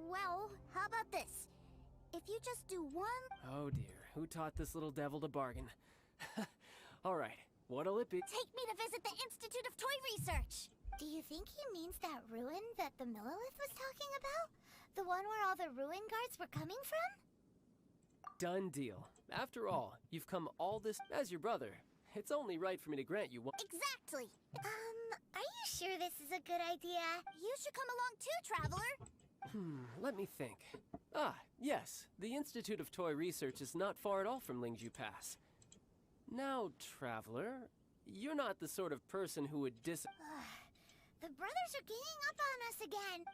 Well, how about this? If you just do one— Oh dear, who taught this little devil to bargain? Alright, what'll it be? Take me to visit the Institute of Toy Research! Do you think he means that ruin that the Millilith was talking about? The one where all the ruin guards were coming from? Done deal. After all, you've come all this— as your brother. It's only right for me to grant you one— Exactly! Are you sure this is a good idea? You should come along too, Traveler! Let me think. Ah, yes, the Institute of Toy Research is not far at all from Lingju Pass. Now, Traveler, you're not the sort of person who would The brothers are ganging up on us again!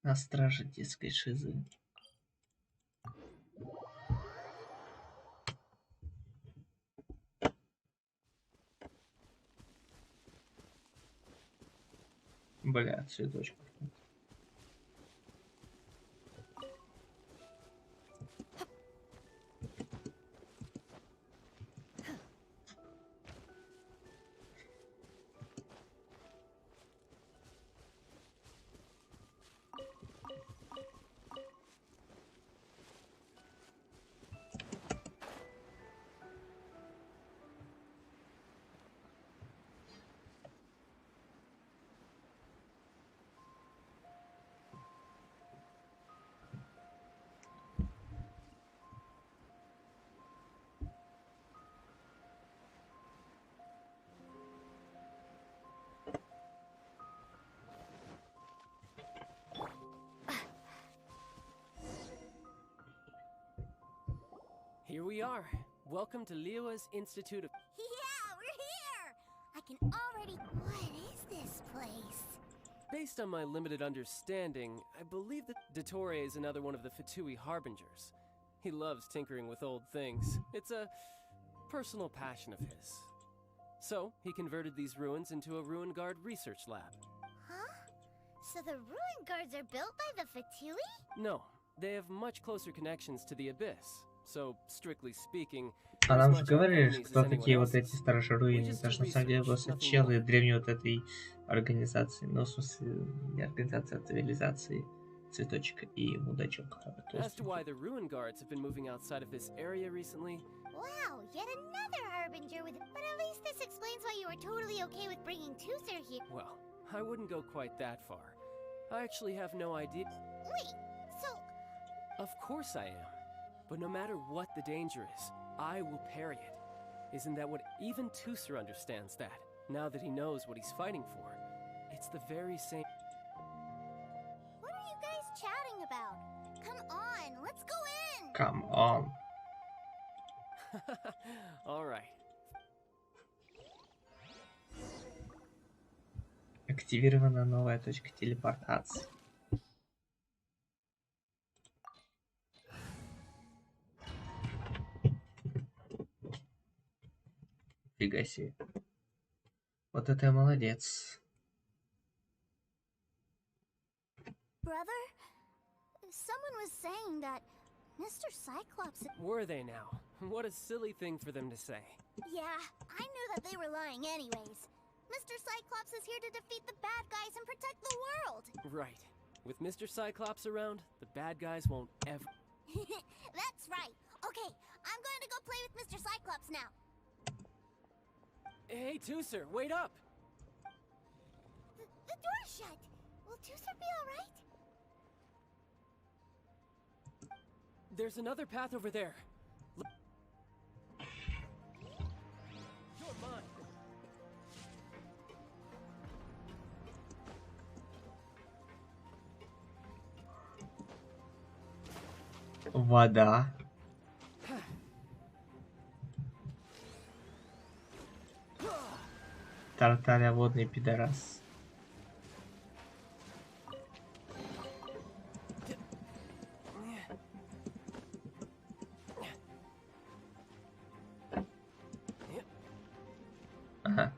На страже детской шизы. Бля, цветочков нет. Here we are. Welcome to Liyue's Institute of... Yeah, we're here! I can already... What is this place? Based on my limited understanding, I believe that Dottore is another one of the Fatui Harbingers. He loves tinkering with old things. It's a personal passion of his. So, he converted these ruins into a Ruin Guard research lab. Huh? So the ruin guards are built by the Fatui? No, they have much closer connections to the Abyss. So, strictly speaking... А нам же говорили, кто такие вот эти сторожи руины. Это же на самом деле просто челы древней вот этой организации. Ну, в смысле, не организации, а цивилизации. Цветочек и мудачок. As to why the Ruin Guards have been moving outside of this area recently... Wow, yet another harbinger with... But at least this explains why you were totally okay with bringing Tusser here. Well, I wouldn't go quite that far. I actually have no idea... Wait, so... Of course I am. But no matter what the danger is, I will parry it. Isn't that what even Tusser understands that, now that he knows what he's fighting for? It's the very same... What are you guys chatting about? Come on, let's go in! Come on. Alright. Активирована новая точка телепортации. Фига себе. Вот это я молодец. Brother, someone was saying that Mr. Cyclops... Were they now? What a silly thing for them to say. Yeah, I knew that they were lying anyways. Mr. Cyclops is here to defeat the bad guys and protect the world. Right. With Mr. Cyclops around, the bad guys won't ever... That's right. Okay, I'm going to go play with Mr. Cyclops now. Hey, Tusser, wait up! The door's shut. Will Tusser be alright? There's another path over there. You're mine. Вода. Тарталя водный пидорас. Ага.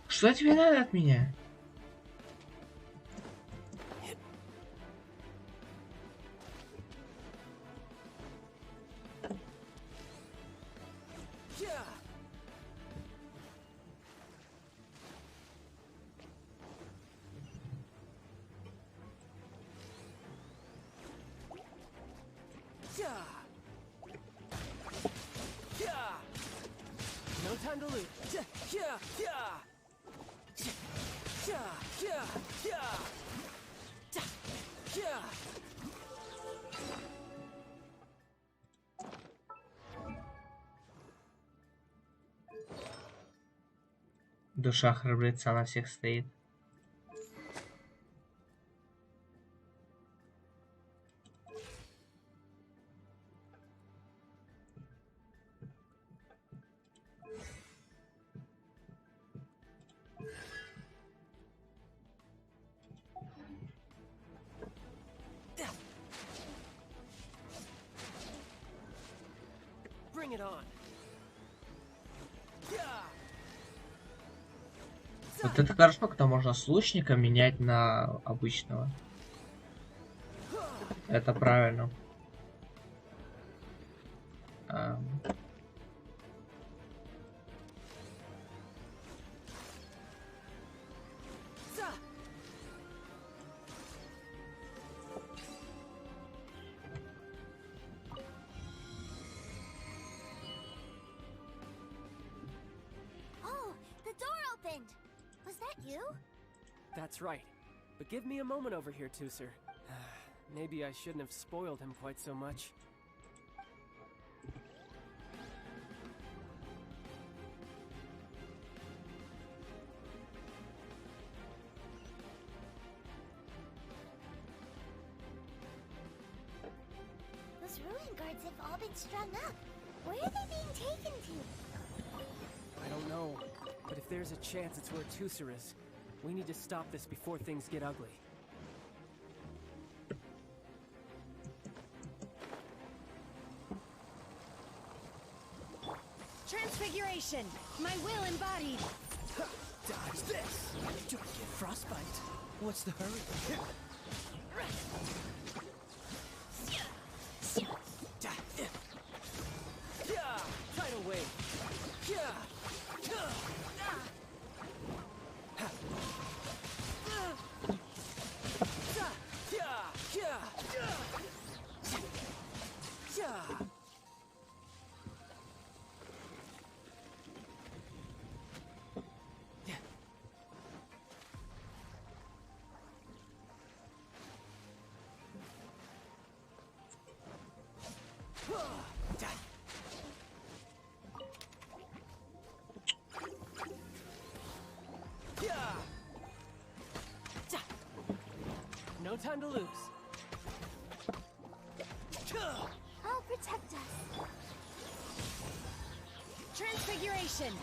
Что тебе надо от меня? No time to lose. Душа храбреца на всех стоит. Bring it on. Вот это хорошо, когда можно с лучника менять на обычного. Это правильно. that you? That's right. But give me a moment over here, Tooser. Maybe I shouldn't have spoiled him quite so much. Those ruin guards have all been strung up. Where are they being taken to? I don't know, but if there's a chance it's where Tooser is, we need to stop this before things get ugly. Transfiguration! My will embodied! Dodge this! Do I get frostbite? What's the hurry? Tidal wave! No time to lose. I'll protect us. Transfiguration!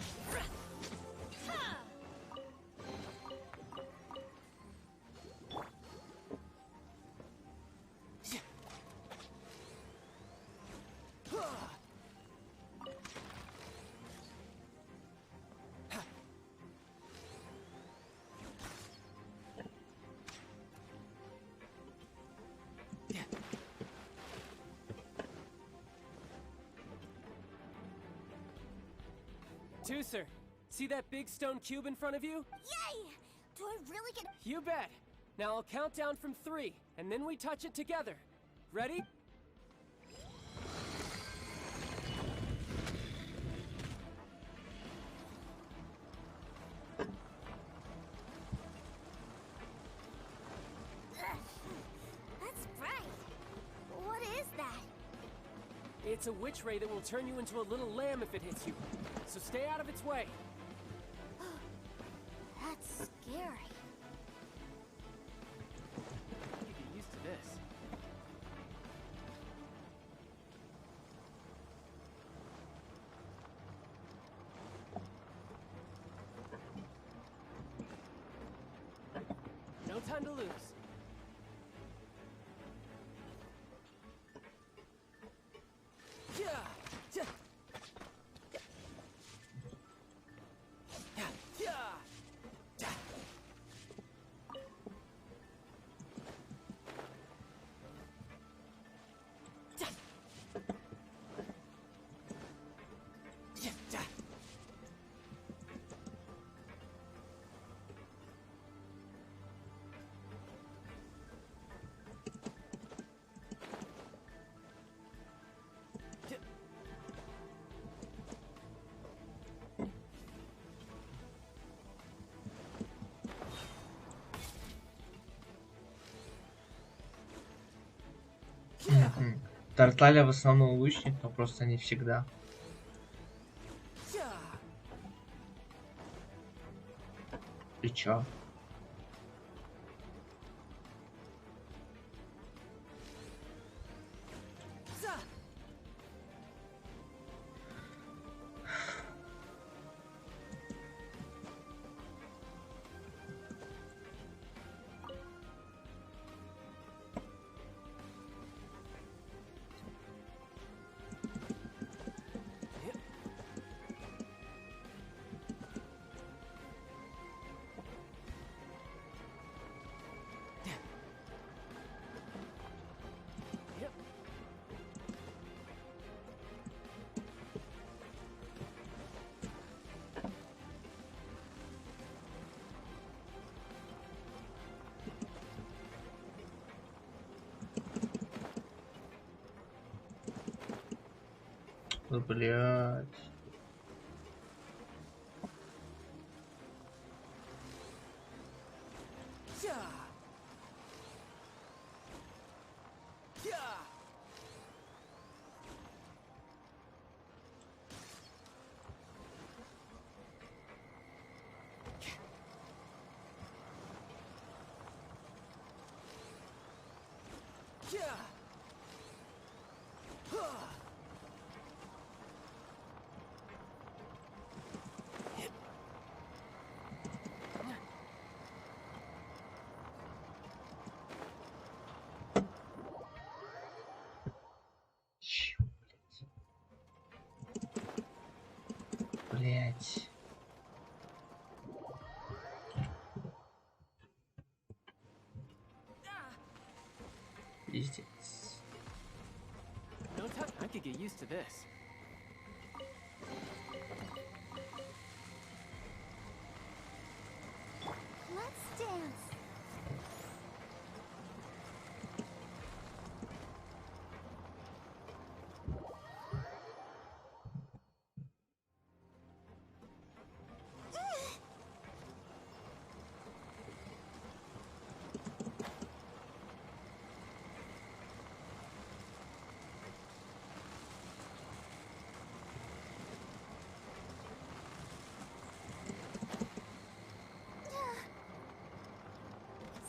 Tooser, see that big stone cube in front of you? Yay! Do I really get... You bet! Now I'll count down from 3, and then we touch it together. Ready? That's bright. What is that? It's a witch ray that will turn you into a little lamb if it hits you. So stay out of its way. That's scary. You get used to this. No time to lose. Тарталья в основном лучник, но просто не всегда. И чё? Блять. Блять. Пиздец. No time. I could get used to this. Let's dance.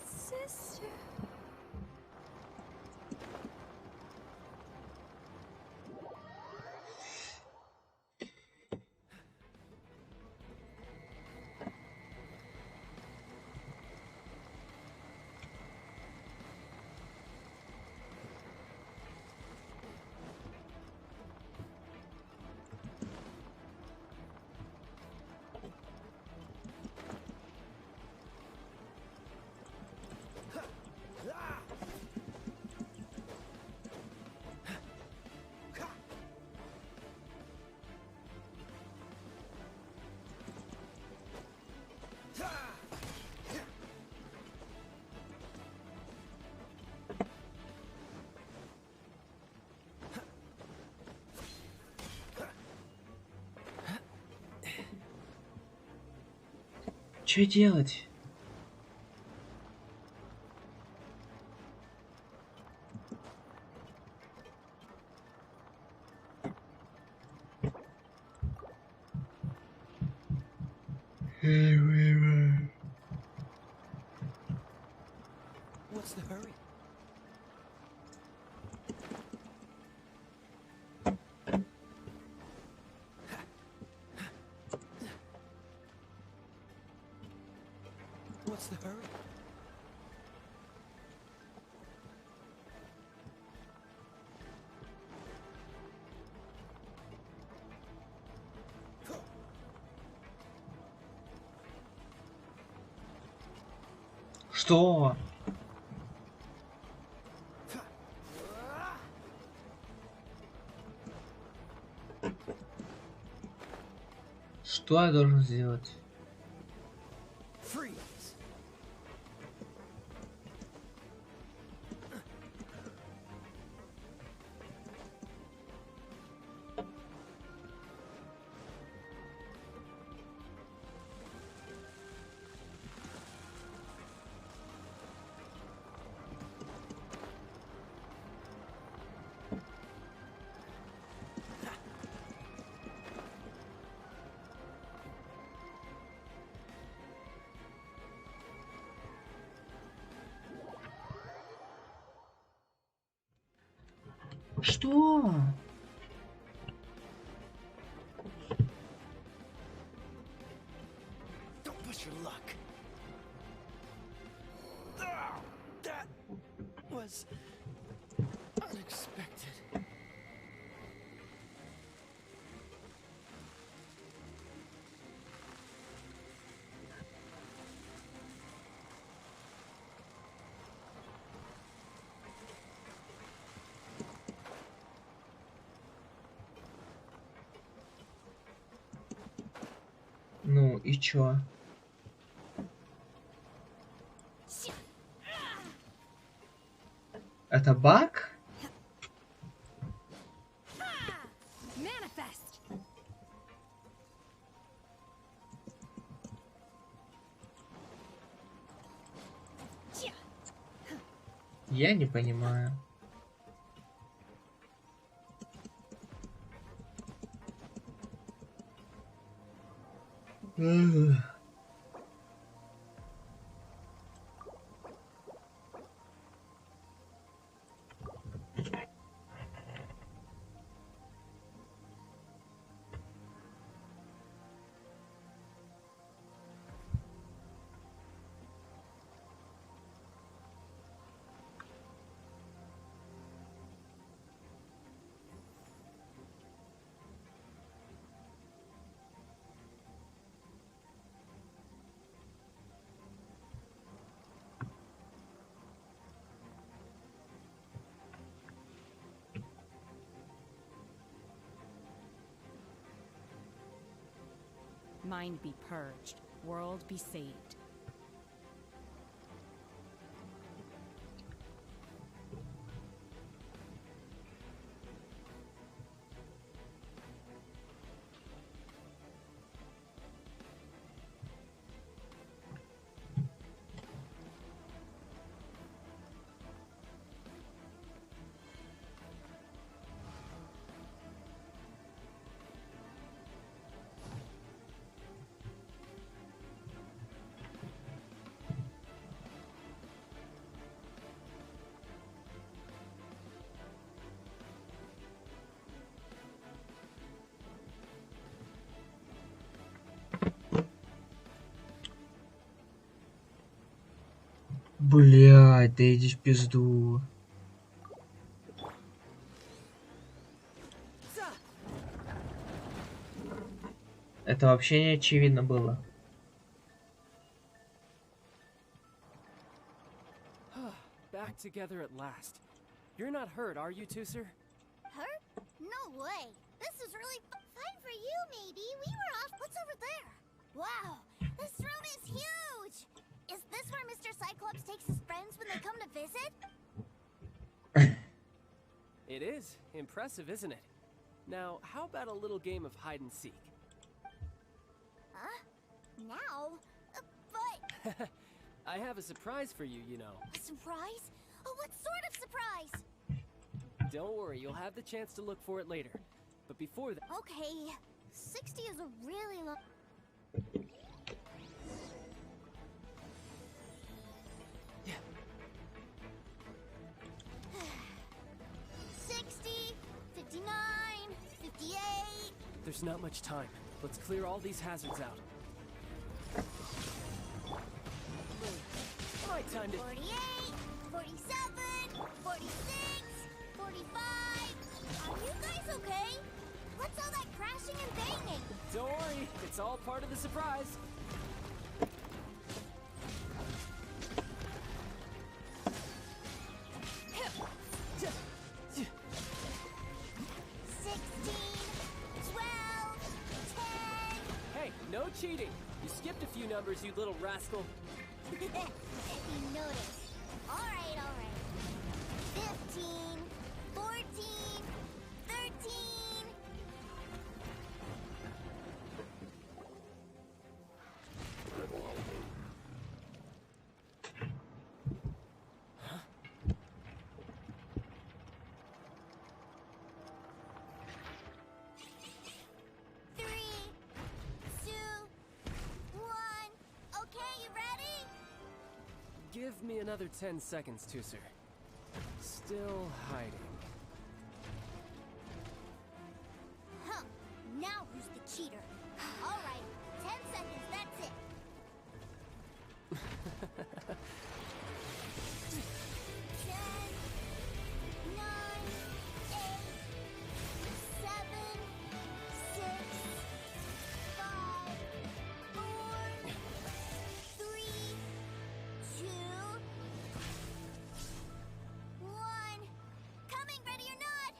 Sister. Что делать? What's the hurry? What's the hurry? Что? Что я должен сделать? Что? Don't push your luck. That was unexpected. Ну и чё? Это баг? Я не понимаю. Mind be purged. World be saved. Блядь, да иди в пизду. Это вообще не очевидно было. Back together at last. You're not hurt, are you, Tooser? Hurt? No way. This is really fine for you, maybe. We were off. What's over there? Wow, this room is huge. Is this where Mr. Cyclops takes his friends when they come to visit? It is. Impressive, isn't it? Now, how about a little game of hide and seek? Huh? Now? But... I have a surprise for you, you know. A surprise? Oh, what sort of surprise? Don't worry, you'll have the chance to look for it later. But before that... Okay, 60 is a really long... 60, 59, 58... There's not much time. Let's clear all these hazards out. My time to... 48, 47, 46, 45... Are you guys okay? What's all that crashing and banging? Don't worry, it's all part of the surprise. No cheating! You skipped a few numbers, you little rascal. He noticed. Alright. 15, 14, 13... Huh? Give me another 10 seconds, Tooser. Still hiding. Huh. Now who's the cheater? Alright, 10 seconds, that's it. 10, 9, 8, 7, 6, 5, 4, 3, 2, 1. Coming, ready or not?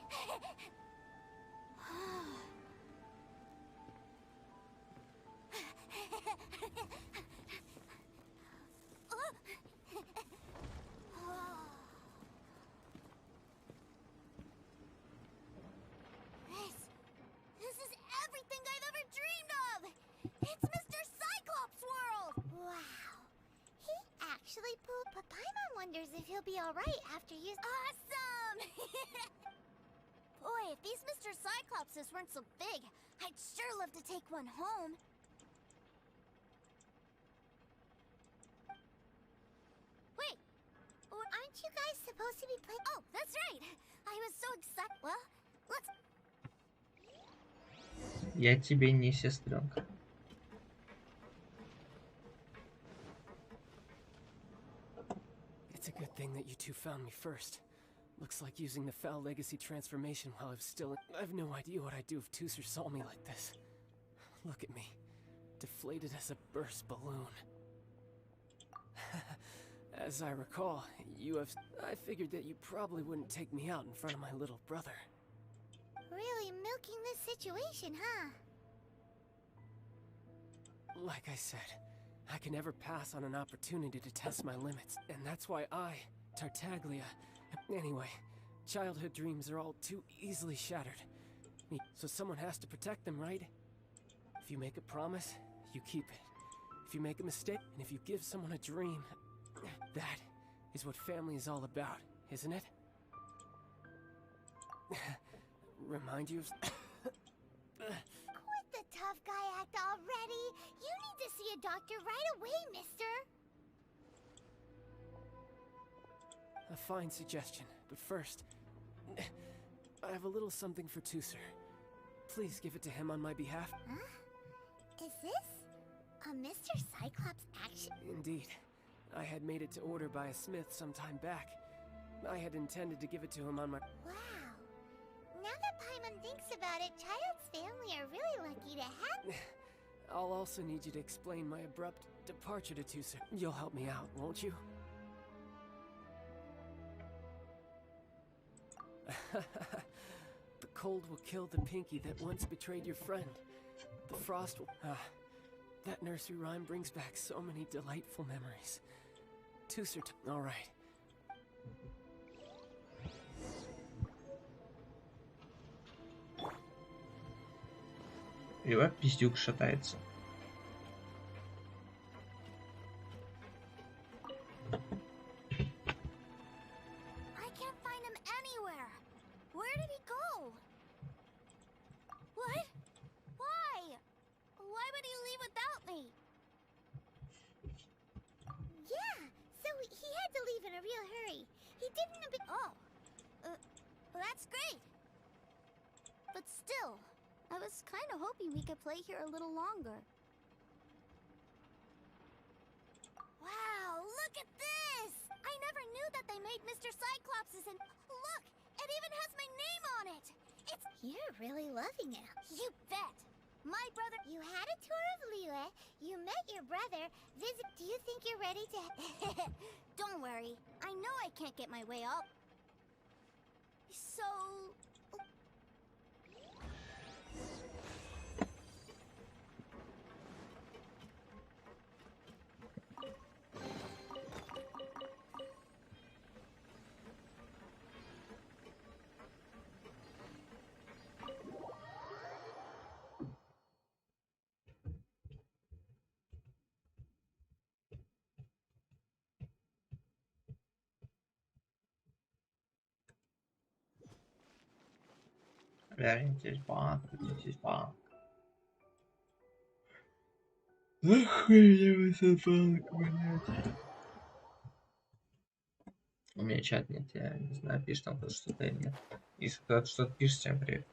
This is everything I've ever dreamed of! It's Mr. Cyclops' world! Wow. He actually pooped, but Paimon wonders if he'll be alright after you... Awesome! Boy, if these Mr. Cyclopses weren't so big, I'd sure love to take one home. Wait, aren't you guys supposed to be playing? Oh, that's right! I was so excited. Well, let's... Я тебе не сестренка. It's a good thing that you two found me first. Looks like using the foul legacy transformation while I was still in... I have no idea what I'd do if Tooser saw me like this. Look at me. Deflated as a burst balloon. As I recall, I figured that you probably wouldn't take me out in front of my little brother. Really milking this situation, huh? Like I said, I can never pass on an opportunity to test my limits, and that's why Tartaglia... Anyway, childhood dreams are all too easily shattered. So someone has to protect them, right? If you make a promise, you keep it. If you make a mistake, and if you give someone a dream, that is what family is all about, isn't it? Remind you of... Quit the tough guy act already! You need to see a doctor right away, mister! A fine suggestion, but first... I have a little something for Tusser. Please give it to him on my behalf. Huh? Is this a Mr. Cyclops action? Indeed. I had made it to order by a smith some time back. I had intended to give it to him on my... Wow. Now that Paimon thinks about it, Child's family are really lucky to have... I'll also need you to explain my abrupt departure to Tusser. You'll help me out, won't you? The cold will kill the pinky that once betrayed your friend. The frost will... that nursery rhyme brings back so many delightful memories. Tusser... All right. Его пиздюк шатается. I can't find him anywhere. Where did he go? What? Why? Why would he leave without me? Yeah, so he had to leave in a real hurry. He didn't... Oh. Well, that's great. But still, I was kind of hoping we could play here a little longer. Wow, look at this! I never knew that they made Mr. Cyclops' and... Look! It even has my name on it! It's... You're really loving it. You bet! My brother... You had a tour of Liyue, you met your brother, visit... Do you think you're ready to... Don't worry. I know I can't get my way up. So... Вернитесь в банк, вернитесь в банк. Охуенный банк, блядь. У меня чат нет, я не знаю, пишет там кто-то что-то или нет. Если кто-то что-то пишет, всем привет.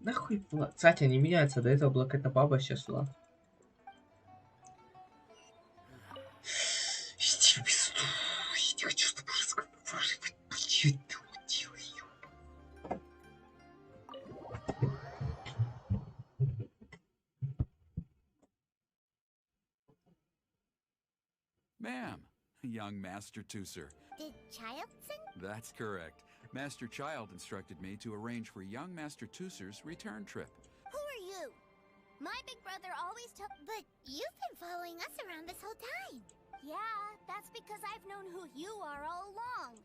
Нахуй, кстати, они меняются. До этого была какая-то баба, сейчас Влад. Иди в пизду. Я не хочу, чтобы разговаривать. Че ты делаешь? Ma'am, young Master Tusser. Did Child send? That's correct. Master Child instructed me to arrange for young Master Tusser's return trip. Who are you? My big brother always told... But you've been following us around this whole time. Yeah, that's because I've known who you are all along.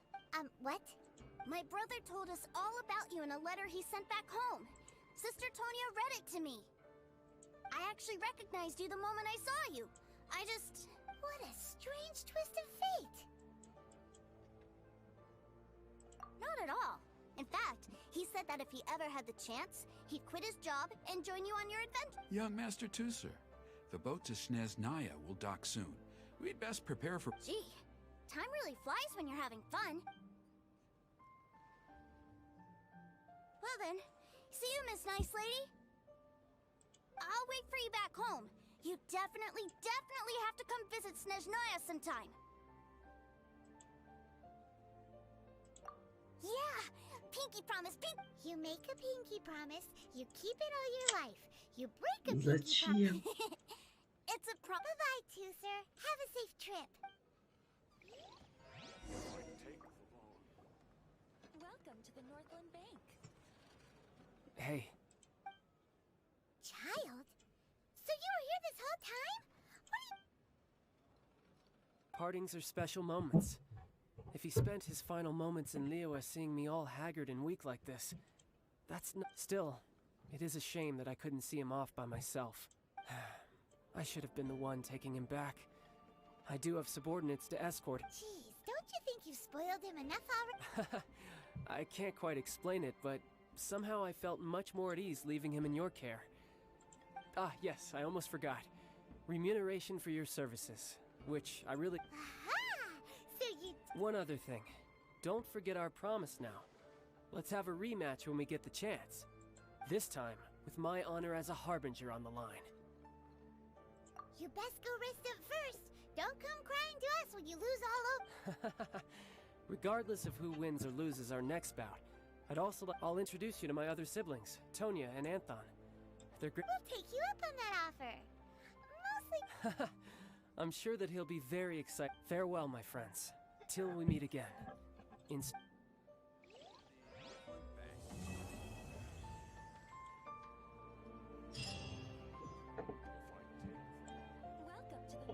What? My brother told us all about you in a letter he sent back home. Sister Tonya read it to me. I actually recognized you the moment I saw you. I just... What a strange twist of fate. Not at all. In fact, he said that if he ever had the chance, he'd quit his job and join you on your adventure. Young Master Tusser, the boat to Sneznaya will dock soon. We'd best prepare for... Gee, time really flies when you're having fun. Well then, see you, Miss Nice Lady. wait for you back home. You definitely have to come visit Snezhnaya sometime. Yeah, pinky promise, You make a pinky promise, you keep it all your life. You break a pinky promise. It's a Bye-bye, too, sir. Have a safe trip. Welcome to the Northland Bank. Hey. Child? So you were here this whole time? Partings are special moments. If he spent his final moments in Liyue seeing me all haggard and weak like this, that's not... Still, it is a shame that I couldn't see him off by myself. I should have been the one taking him back. I do have subordinates to escort. Jeez, don't you think you've spoiled him enough already? I can't quite explain it, but somehow I felt much more at ease leaving him in your care. Ah, yes, I almost forgot. Remuneration for your services, which I really... Aha! So you... One other thing. Don't forget our promise now. Let's have a rematch when we get the chance. This time, with my honor as a harbinger on the line. You best go rest up first. Don't come crying to us when you lose all over. Regardless of who wins or loses our next bout, I'll introduce you to my other siblings, Tonya and Anthon. They're great. We'll take you up on that offer. Mostly... I'm sure that he'll be very excited. Farewell, my friends. Till we meet again.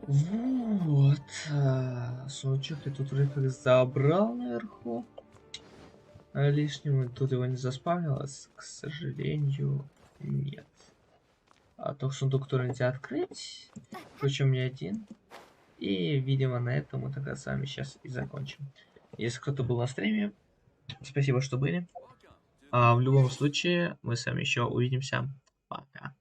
Вот. Сундучок я тут вроде как забрал наверху. Лишнего тут его не заспавнилось, к сожалению, нет. А тот сундук, который нельзя открыть, причем не один. И, видимо, на этом мы тогда с вами сейчас и закончим. Если кто-то был на стриме, спасибо, что были. А в любом случае, мы с вами еще увидимся. Пока.